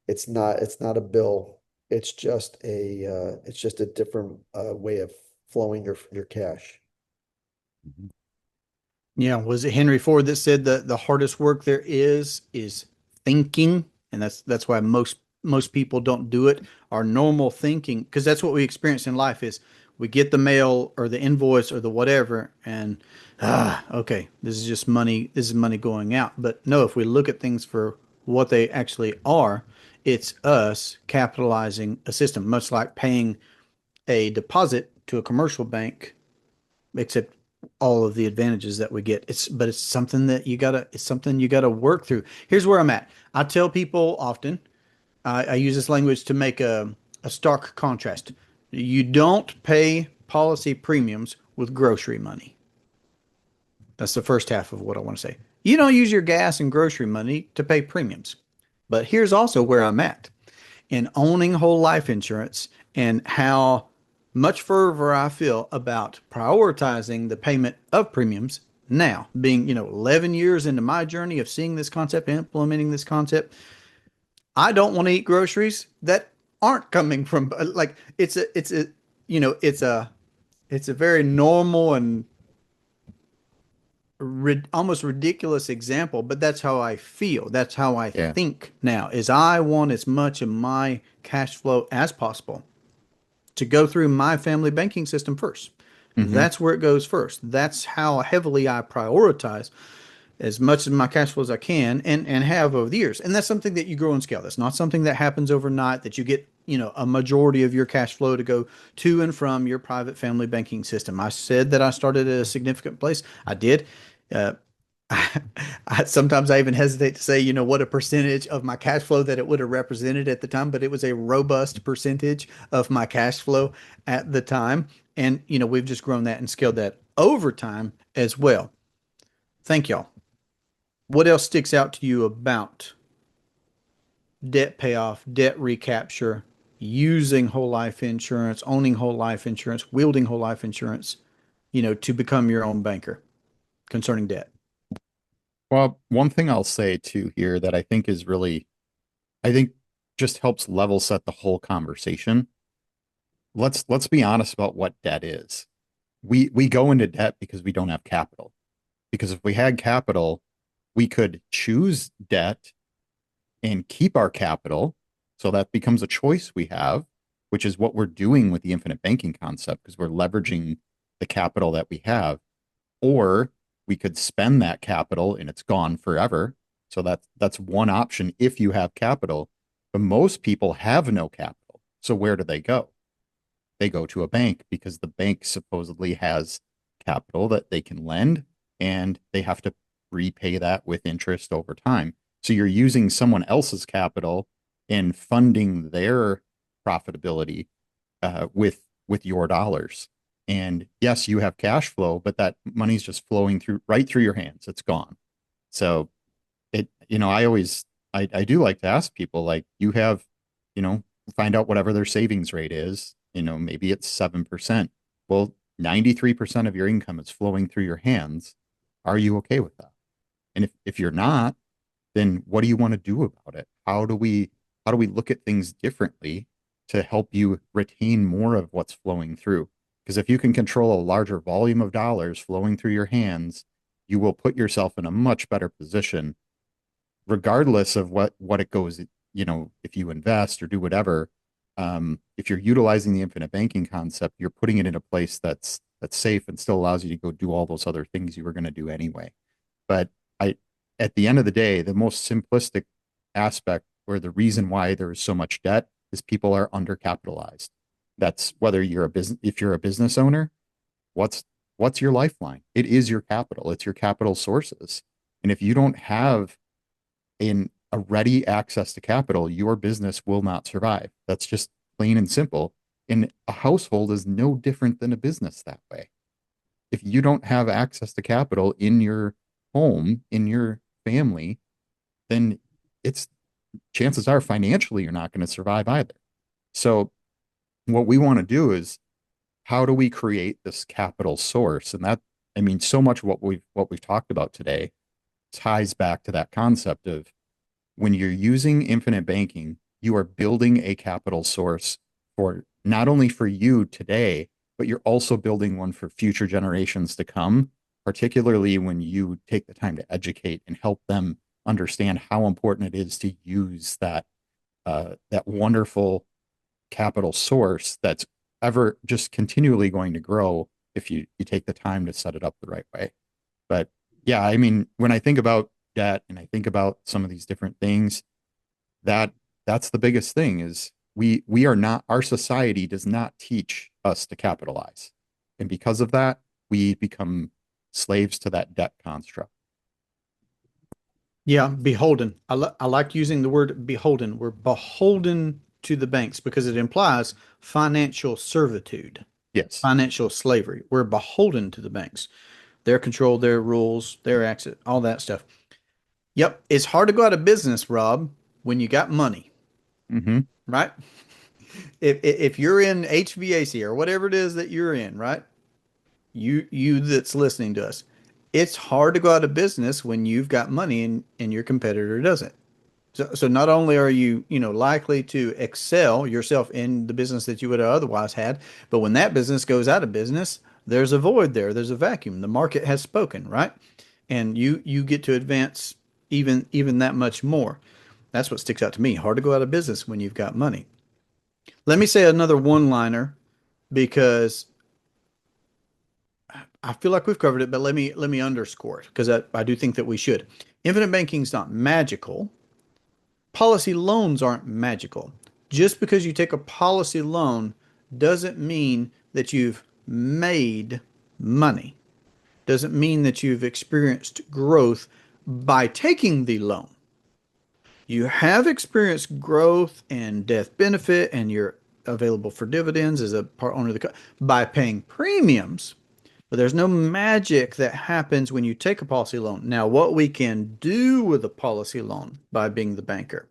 It's not a bill. It's just a different way of flowing your cash. Mhm. Yeah, was it Henry Ford that said that the hardest work there is thinking, and that's why most people don't do it. Our normal thinking, because that's what we experience in life is we get the mail or the invoice or the whatever, and okay, this is just money. This is money going out. But no, if we look at things for what they actually are, it's us capitalizing a system, much like paying a deposit to a commercial bank, except all of the advantages that we get. It's something that it's something you gotta work through. Here's where I'm at. I tell people often, I use this language to make a stark contrast. You don't pay policy premiums with grocery money. That's the first half of what I want to say. You don't use your gas and grocery money to pay premiums. But here's also where I'm at in owning whole life insurance and how much fervor I feel about prioritizing the payment of premiums now, being, 11 years into my journey of seeing this concept, implementing this concept. I don't want to eat groceries that aren't coming from like it's a very normal and almost ridiculous example, but that's how I feel. That's how I Yeah. think now is I want as much of my cash flow as possible to go through my family banking system first. Hmm. That's where it goes first. That's how heavily I prioritize as much of my cash flow as I can and have over the years. And that's something that you grow and scale. That's not something that happens overnight that you get, a majority of your cash flow to go to and from your private family banking system. I said that I started at a significant place. I did. Uh, sometimes I even hesitate to say, what a percentage of my cash flow that it would have represented at the time, but it was a robust percentage of my cash flow at the time. And, we've just grown that and scaled that over time as well. Thank y'all. What else sticks out to you about debt payoff, debt recapture, using whole life insurance, owning whole life insurance, wielding whole life insurance, to become your own banker concerning debt? Well, one thing I'll say too here that I think is really, I think just helps level set the whole conversation. Let's be honest about what debt is. We go into debt because we don't have capital. Because if we had capital, we could choose debt and keep our capital. So that becomes a choice we have, which is what we're doing with the infinite banking concept because we're leveraging the capital that we have. Or we could spend that capital and it's gone forever. So that's one option if you have capital. But most people have no capital. So where do they go? They go to a bank because the bank supposedly has capital that they can lend and they have to repay that with interest over time. So you're using someone else's capital and funding their profitability with your dollars. And yes, you have cash flow, but that money's just flowing through right through your hands. It's gone. So I always I do like to ask people like you have, you know, find out whatever their savings rate is. Maybe it's 7%. Well, 93% of your income is flowing through your hands. Are you okay with that? And if you're not, then what do you want to do about it? How do we look at things differently to help you retain more of what's flowing through? Because if you can control a larger volume of dollars flowing through your hands, you will put yourself in a much better position, regardless of what it goes, if you invest or do whatever. If you're utilizing the infinite banking concept, you're putting it in a place that's safe and still allows you to go do all those other things you were going to do anyway. But I, at the end of the day, the most simplistic aspect or the reason why there is so much debt is people are undercapitalized. That's whether you're a business, if you're a business owner, what's what's your lifeline? It is your capital. It's your capital sources. And if you don't have in a ready access to capital, your business will not survive. That's just plain and simple. And a household is no different than a business that way. If you don't have access to capital in your home, in your family, then it's chances are financially you're not going to survive either. So what we want to do is how do we create this capital source? And that, I mean, so much of what we've talked about today ties back to that concept of when you're using infinite banking, you are building a capital source for not only for you today, but you're also building one for future generations to come, particularly when you take the time to educate and help them understand how important it is to use that wonderful capital source that's ever just continually going to grow if you take the time to set it up the right way. But yeah, I mean, when I think about debt and I think about some of these different things, that that's the biggest thing is we are not, our society does not teach us to capitalize. And because of that, we become slaves to that debt construct. Yeah, beholden. I like using the word beholden. We're beholden to the banks because it implies financial servitude, Yes. financial slavery. We're beholden to the banks, their control, their rules, their access, all that stuff. Yep, it's hard to go out of business, Rob, when you got money, Hmm. right? If you're in HVAC or whatever it is that you're in, right? You that's listening to us, it's hard to go out of business when you've got money and your competitor doesn't. So not only are you, likely to excel yourself in the business that you would have otherwise had, but when that business goes out of business, there's a void there. There's a vacuum. The market has spoken, right? And you get to advance even that much more. That's what sticks out to me. Hard to go out of business when you've got money. Let me say another one-liner because I feel like we've covered it, but let me underscore it because I do think that we should. Infinite banking is not magical. Policy loans aren't magical. Just because you take a policy loan doesn't mean that you've made money. Doesn't mean that you've experienced growth by taking the loan. You have experienced growth and death benefit, and you're available for dividends as a part owner of the by paying premiums. But there's no magic that happens when you take a policy loan. Now, what we can do with a policy loan by being the banker.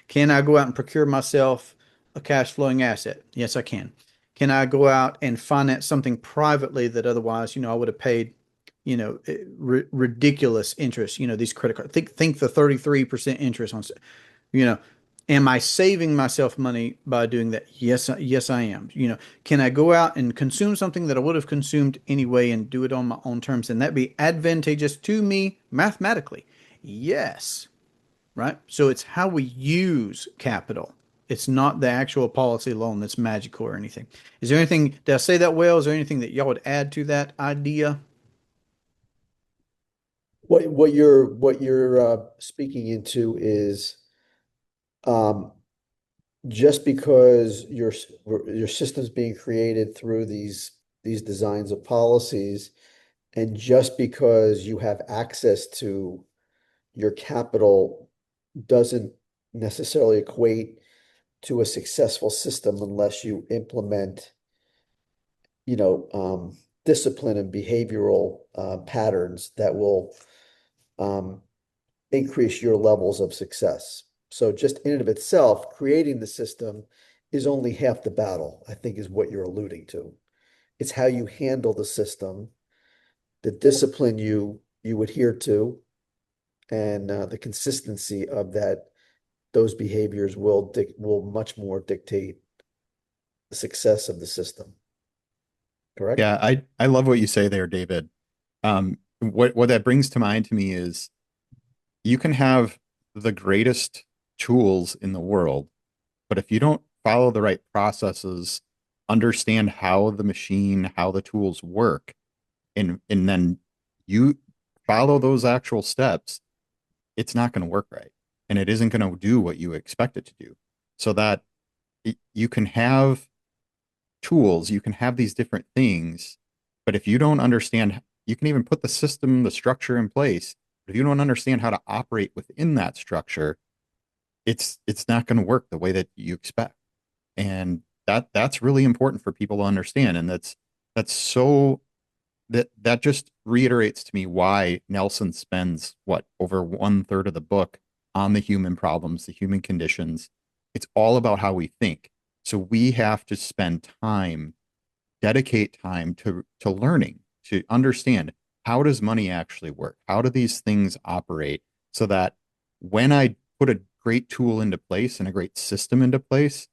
Can I go out and procure myself a cash flowing asset? Yes, I can. Can I go out and finance something privately that otherwise, I would have paid, ridiculous interest, these credit cards. Think the 33% interest on, you know, am I saving myself money by doing that? Yes, yes, I am. Can I go out and consume something that I would have consumed anyway and do it on my own terms and that be advantageous to me mathematically? Yes, right? So it's how we use capital. It's not the actual policy loan that's magical or anything. Is there anything, did I say that well? Is there anything that y'all would add to that idea? What you're speaking into is um, just because your system's being created through these designs of policies, and just because you have access to your capital doesn't necessarily equate to a successful system unless you implement, you know, discipline and behavioral patterns that will um, increase your levels of success. So just in and of itself, creating the system is only half the battle, I think is what you're alluding to. It's how you handle the system, the discipline you adhere to, and the consistency of that. Those behaviors will much more dictate the success of the system. Correct? Yeah, I love what you say there, David. What that brings to mind to me is you can have the greatest tools in the world, but if you don't follow the right processes, understand how the machine, how the tools work, and then you follow those actual steps, it's not going to work right. And it isn't going to do what you expect it to do. So that you can have tools, you can have these different things, but if you don't understand, you can even put the system, the structure in place. But if you don't understand how to operate within that structure, it's not going to work the way that you expect. And that's really important for people to understand. And that's so that just reiterates to me why Nelson spends what over 1/3 of the book on the human problems, the human conditions. It's all about how we think. So we have to spend time, dedicate time to learning, to understand how does money actually work? How do these things operate so that when I put a great tool into place and a great system into place,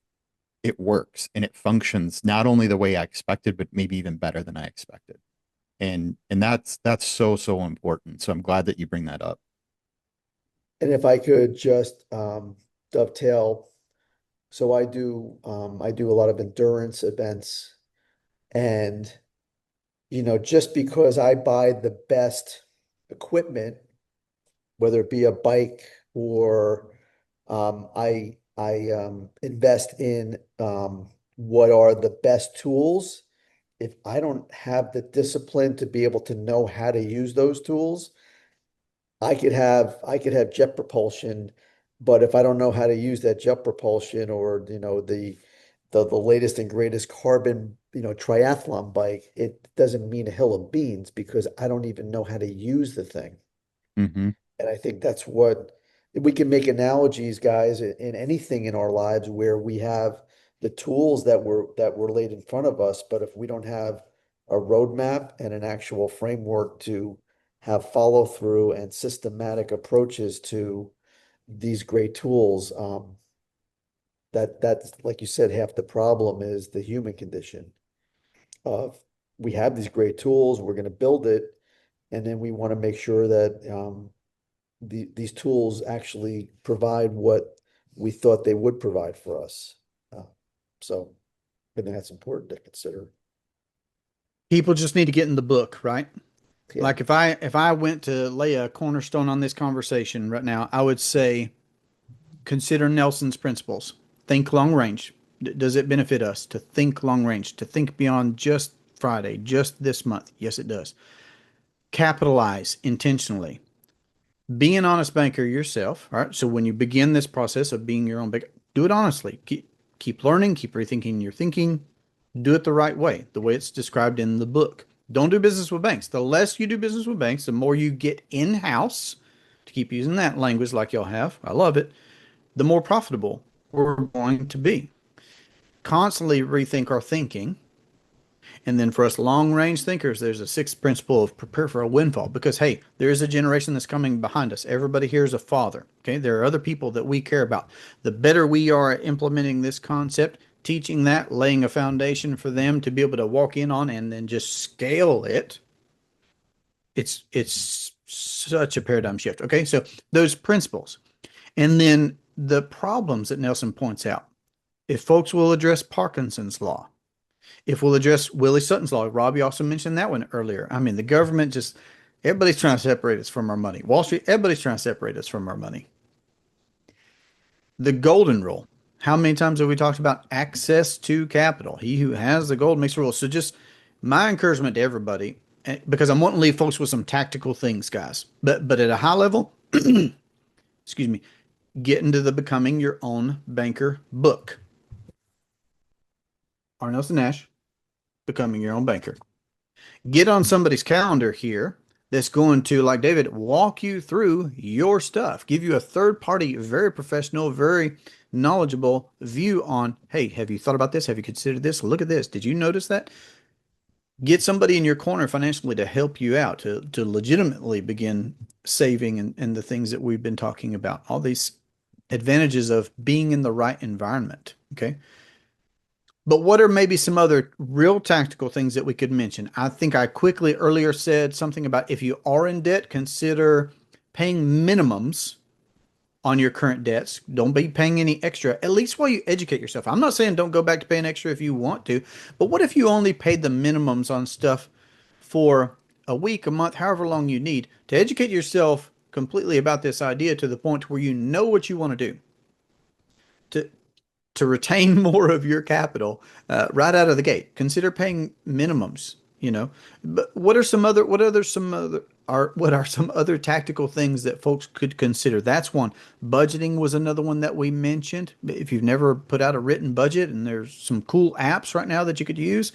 it works and it functions not only the way I expected, but maybe even better than I expected. And that's so, so important. So I'm glad that you bring that up. And if I could just dovetail, so I do a lot of endurance events, and just because I buy the best equipment, whether it be a bike or I invest in what are the best tools. If I don't have the discipline to be able to know how to use those tools, I could have jet propulsion, but if I don't know how to use that jet propulsion, or the latest and greatest carbon triathlon bike, it doesn't mean a hill of beans because I don't even know how to use the thing. Hmm. And I think that's what we can make analogies, guys, in anything in our lives where we have the tools that were laid in front of us, but if we don't have a roadmap and an actual framework to have follow through and systematic approaches to these great tools, that's like you said, half the problem is the human condition of we have these great tools, we're going to build it, and then we want to make sure that these tools actually provide what we thought they would provide for us. Uh, so I think that's important to consider. People just need to get in the book, right? Yeah. Like if I went to lay a cornerstone on this conversation right now, I would say consider Nelson's principles. Think long range. Does it benefit us to think long range, to think beyond just Friday, just this month? Yes, it does. Capitalize intentionally. Be an honest banker yourself. All right. So when you begin this process of being your own banker, do it honestly. Keep learning, keep rethinking your thinking. Do it the right way, the way it's described in the book. Don't do business with banks. The less you do business with banks, the more you get in house, to keep using that language like y'all have. I love it. The more profitable we're going to be. Constantly rethink our thinking. And then for us long range thinkers, there's a sixth principle of prepare for a windfall because, hey, there is a generation that's coming behind us. Everybody here is a father. Okay. There are other people that we care about. The better we are at implementing this concept, teaching that, laying a foundation for them to be able to walk in on and then just scale it, it's such a paradigm shift. Okay. So those principles. And then the problems that Nelson points out. If folks will address Parkinson's law, if we'll address Willie Sutton's law, Robbie also mentioned that one earlier. I mean, the government just, everybody's trying to separate us from our money. Wall Street, everybody's trying to separate us from our money. The golden rule. How many times have we talked about access to capital? He who has the gold makes the rules. So just my encouragement to everybody, because I'm wanting to leave folks with some tactical things, guys. But at a high level, excuse me, get into the becoming your own banker book. R. Nelson Nash, becoming your own banker. Get on somebody's calendar here that's going to, like David, walk you through your stuff, give you a third party, very professional, very knowledgeable view on, hey, have you thought about this? Have you considered this? Look at this. Did you notice that? Get somebody in your corner financially to help you out, to legitimately begin saving and the things that we've been talking about, all these advantages of being in the right environment. Okay. But what are maybe some other real tactical things that we could mention? I think I quickly earlier said something about if you are in debt, consider paying minimums on your current debts. Don't be paying any extra, at least while you educate yourself. I'm not saying don't go back to paying extra if you want to, but what if you only paid the minimums on stuff for a week, a month, however long you need to educate yourself completely about this idea to the point where you know what you want to do? To to retain more of your capital right out of the gate. Consider paying minimums, you know. But what are some other tactical things that folks could consider? That's one. Budgeting was another one that we mentioned. If you've never put out a written budget, and there's some cool apps right now that you could use,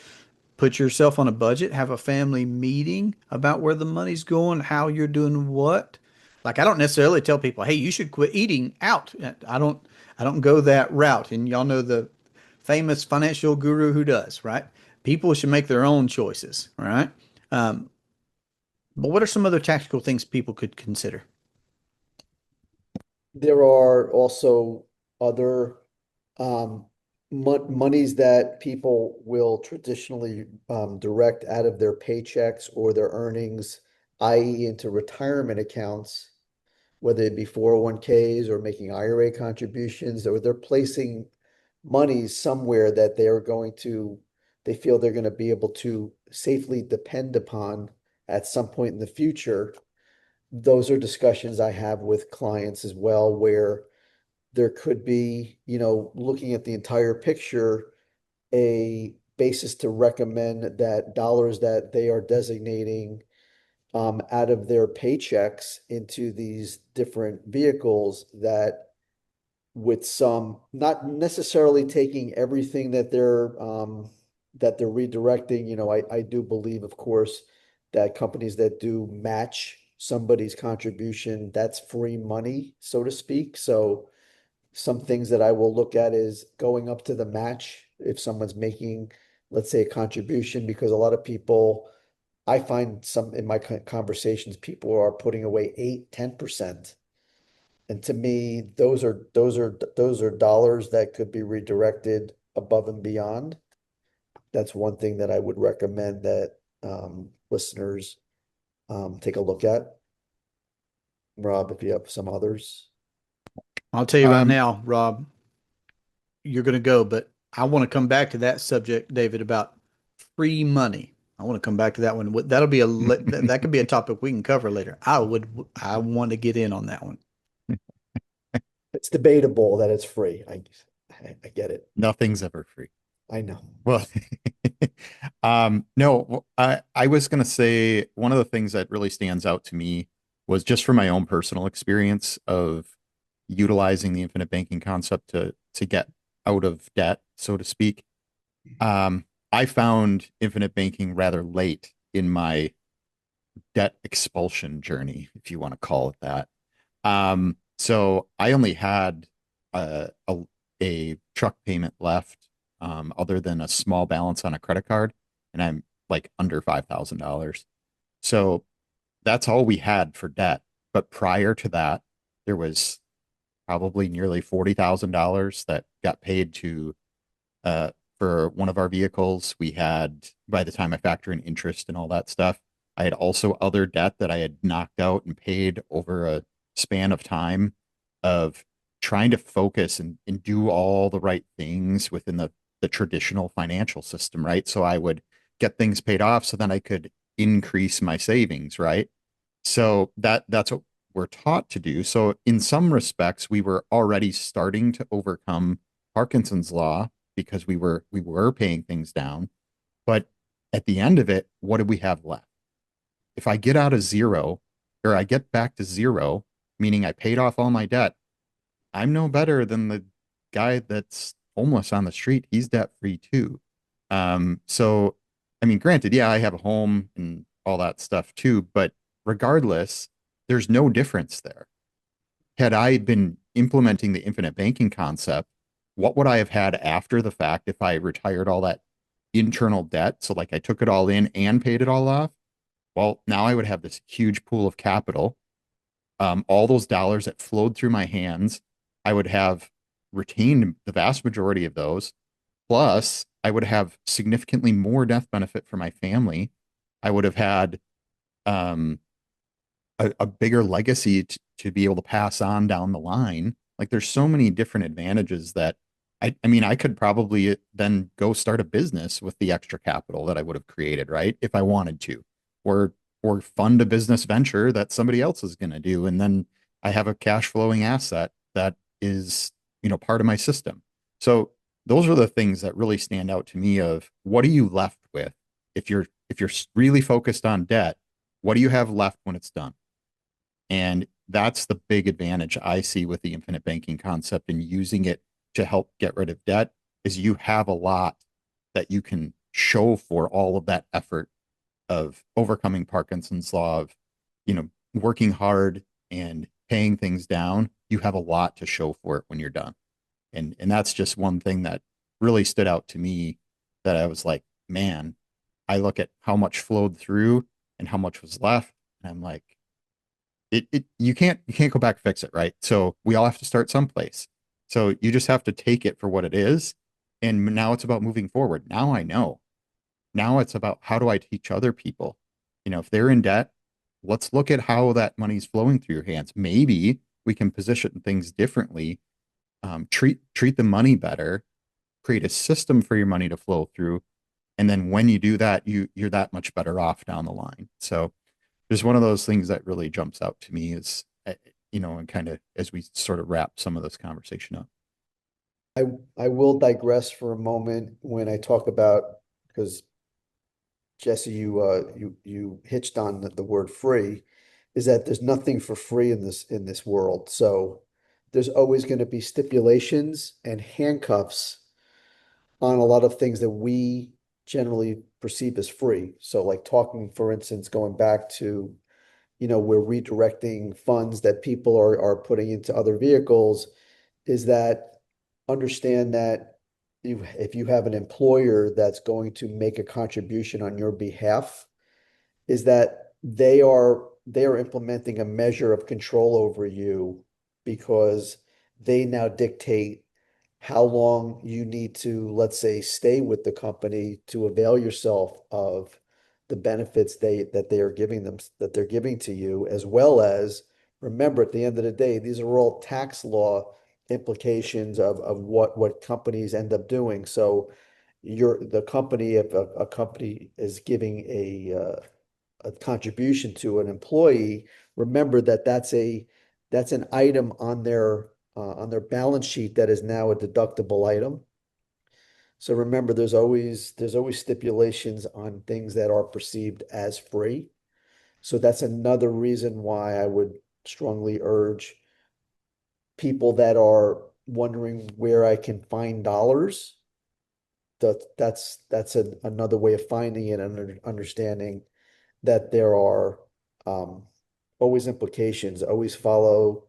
put yourself on a budget, have a family meeting about where the money's going, how you're doing what. Like I don't necessarily tell people, "Hey, you should quit eating out." I don't go that route. And y'all know the famous financial guru who does, right? People should make their own choices, right? Um, but what are some other tactical things people could consider? There are also other um, monies that people will traditionally direct out of their paychecks or their earnings, i.e. into retirement accounts, whether it be 401ks or making IRA contributions, or they're placing monies somewhere that they feel they're going to be able to safely depend upon at some point in the future. Those are discussions I have with clients as well, where there could be, looking at the entire picture, a basis to recommend that dollars that they are designating out of their paychecks into these different vehicles, that with some, not necessarily taking everything that they're redirecting. I do believe, of course, that companies that do match somebody's contribution, that's free money, so to speak. So some things that I will look at is going up to the match if someone's making, let's say, a contribution, because a lot of people, I find some in my conversations, people are putting away 8, 10%. And to me, those are dollars that could be redirected above and beyond. That's one thing that I would recommend that listeners take a look at. Rob, if you have some others. I'll tell you right Um, now, Rob, you're going to go, but I want to come back to that subject, David, about free money. I want to come back to that one. That'll be that could be a topic we can cover later. I want to get in on that one. It's debatable that it's free. I get it. Nothing's ever free. I know. Well, no, I was going to say one of the things that really stands out to me was just from my own personal experience of utilizing the infinite banking concept to get out of debt, so to speak. I found infinite banking rather late in my debt expulsion journey, if you want to call it that. So I only had a truck payment left, other than a small balance on a credit card, and I'm like under $5,000. So that's all we had for debt. But prior to that, there was probably nearly $40,000 that got paid to for one of our vehicles. We had, by the time I factor in interest and all that stuff, I had also other debt that I had knocked out and paid over a span of time of trying to focus and do all the right things within the traditional financial system, right? So I would get things paid off so then I could increase my savings, right? So that's what we're taught to do. So in some respects, we were already starting to overcome Parkinson's law because we were paying things down. But at the end of it, what do we have left? If I get out of zero, or I get back to zero, meaning I paid off all my debt, I'm no better than the guy that's homeless on the street. He's debt free too. So I mean, granted, yeah, I have a home and all that stuff too, but regardless, there's no difference there. Had I been implementing the infinite banking concept, what would I have had after the fact if I retired all that internal debt? So, like, I took it all in and paid it all off. Well, now I would have this huge pool of capital. All those dollars that flowed through my hands, I would have retained the vast majority of those. Plus, I would have significantly more death benefit for my family. I would have had um, a bigger legacy to be able to pass on down the line. Like, there's so many different advantages that I mean, I could probably then go start a business with the extra capital that I would have created, right? If I wanted to, or or fund a business venture that somebody else is going to do, and then I have a cash flowing asset that is, part of my system. So those are the things that really stand out to me of what are you left with if you're really focused on debt, what do you have left when it's done? And that's the big advantage I see with the infinite banking concept and using it to help get rid of debt is you have a lot that you can show for all of that effort of overcoming Parkinson's law of, working hard and paying things down. You have a lot to show for it when you're done. And that's just one thing that really stood out to me that I was like, man, I look at how much flowed through and how much was left, and I'm like, You can't go back and fix it, right? So we all have to start someplace. So you just have to take it for what it is. And now it's about moving forward. Now I know. Now it's about how do I teach other people? If they're in debt, let's look at how that money's flowing through your hands. Maybe we can position things differently, treat the money better, create a system for your money to flow through. And then when you do that, you're that much better off down the line. So there's one of those things that really jumps out to me is, and kind of as we sort of wrap some of this conversation up. I will digress for a moment when I talk about, because Jesse, you hitched on the word free, is that there's nothing for free in this world. So there's always going to be stipulations and handcuffs on a lot of things that we generally perceive as free. So like talking, for instance, going back to, we're redirecting funds that people are putting into other vehicles, is that understand that if you have an employer that's going to make a contribution on your behalf, is that they are implementing a measure of control over you because they now dictate how long you need to, let's say, stay with the company to avail yourself of the benefits that they're giving to you, as well as remember at the end of the day, these are all tax law implications of what companies end up doing. So the company, if a company is giving a contribution to an employee, remember that that's an item on their balance sheet that is now a deductible item. So remember, there's always stipulations on things that are perceived as free. So that's another reason why I would strongly urge people that are wondering where I can find dollars. That's another way of finding it and understanding that there are always implications. Always follow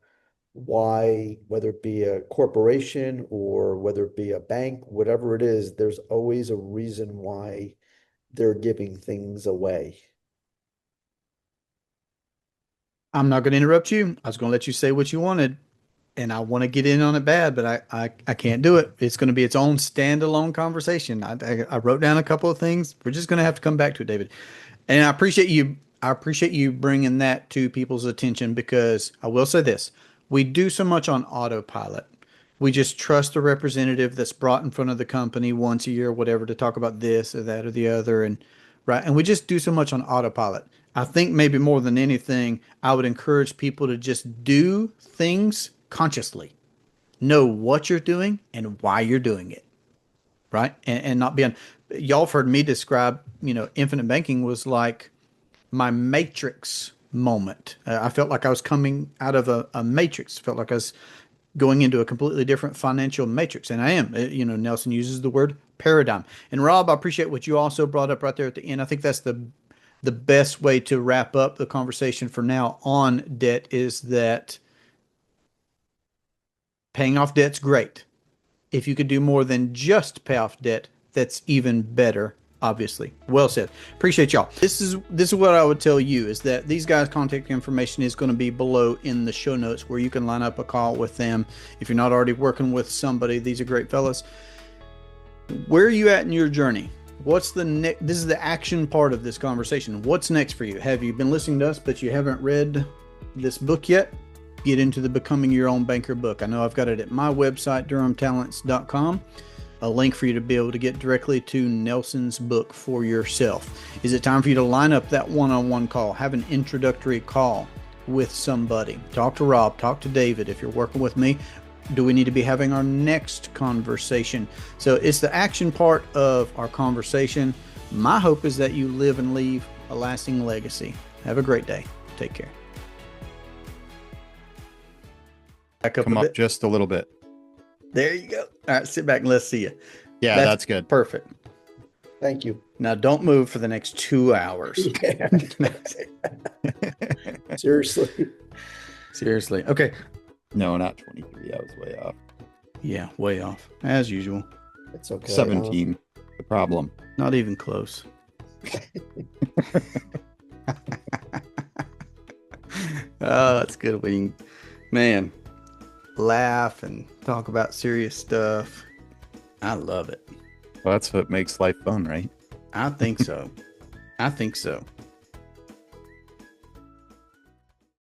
why, whether it be a corporation or whether it be a bank, whatever it is, there's always a reason why they're giving things away. I'm not going to interrupt you. I was going to let you say what you wanted, and I want to get in on it bad, but I can't do it. It's going to be its own standalone conversation. I wrote down a couple of things. We're just going to have to come back to it, David. And I appreciate you. I appreciate you bringing that to people's attention because I will say this: we do so much on autopilot. We just trust a representative that's brought in front of the company once a year, or whatever, to talk about this or that or the other, and right. And we just do so much on autopilot. I think maybe more than anything, I would encourage people to just do things consciously. Know what you're doing and why you're doing it, right? And not being, y'all have heard me describe, infinite banking was like my matrix moment. I felt like I was coming out of a matrix. Felt like I was going into a completely different financial matrix. And I am. Nelson uses the word paradigm. And Rob, I appreciate what you also brought up right there at the end. I think that's the best way to wrap up the conversation for now on debt is that paying off debt's great. If you could do more than just pay off debt, that's even better, obviously. Well said. Appreciate y'all. This is what I would tell you is that these guys' contact information is going to be below in the show notes where you can line up a call with them. If you're not already working with somebody, these are great fellas. Where are you at in your journey? What's the next? This is the action part of this conversation. What's next for you? Have you been listening to us, but you haven't read this book yet? Get into the Becoming Your Own Banker book. I know I've got it at my website, durhamtalents.com. A link for you to be able to get directly to Nelson's book for yourself. Is it time for you to line up that one-on-one call? Have an introductory call with somebody. Talk to Rob, talk to David. If you're working with me, do we need to be having our next conversation? So it's the action part of our conversation. My hope is that you live and leave a lasting legacy. Have a great day. Take care. Back up Come a up bit. just a little bit. There you go. All right, sit back and let's see you. Yeah, that's good. Perfect. Thank you. Now don't move for the next 2 hours. Seriously. Seriously. Okay. No, not 23. I was way off. Yeah, way off. As usual. It's okay. 17. The problem. Not even close. Oh, that's good. Man, laugh and talk about serious stuff. I love it. Well, that's what makes life fun, right? I think so. I think so.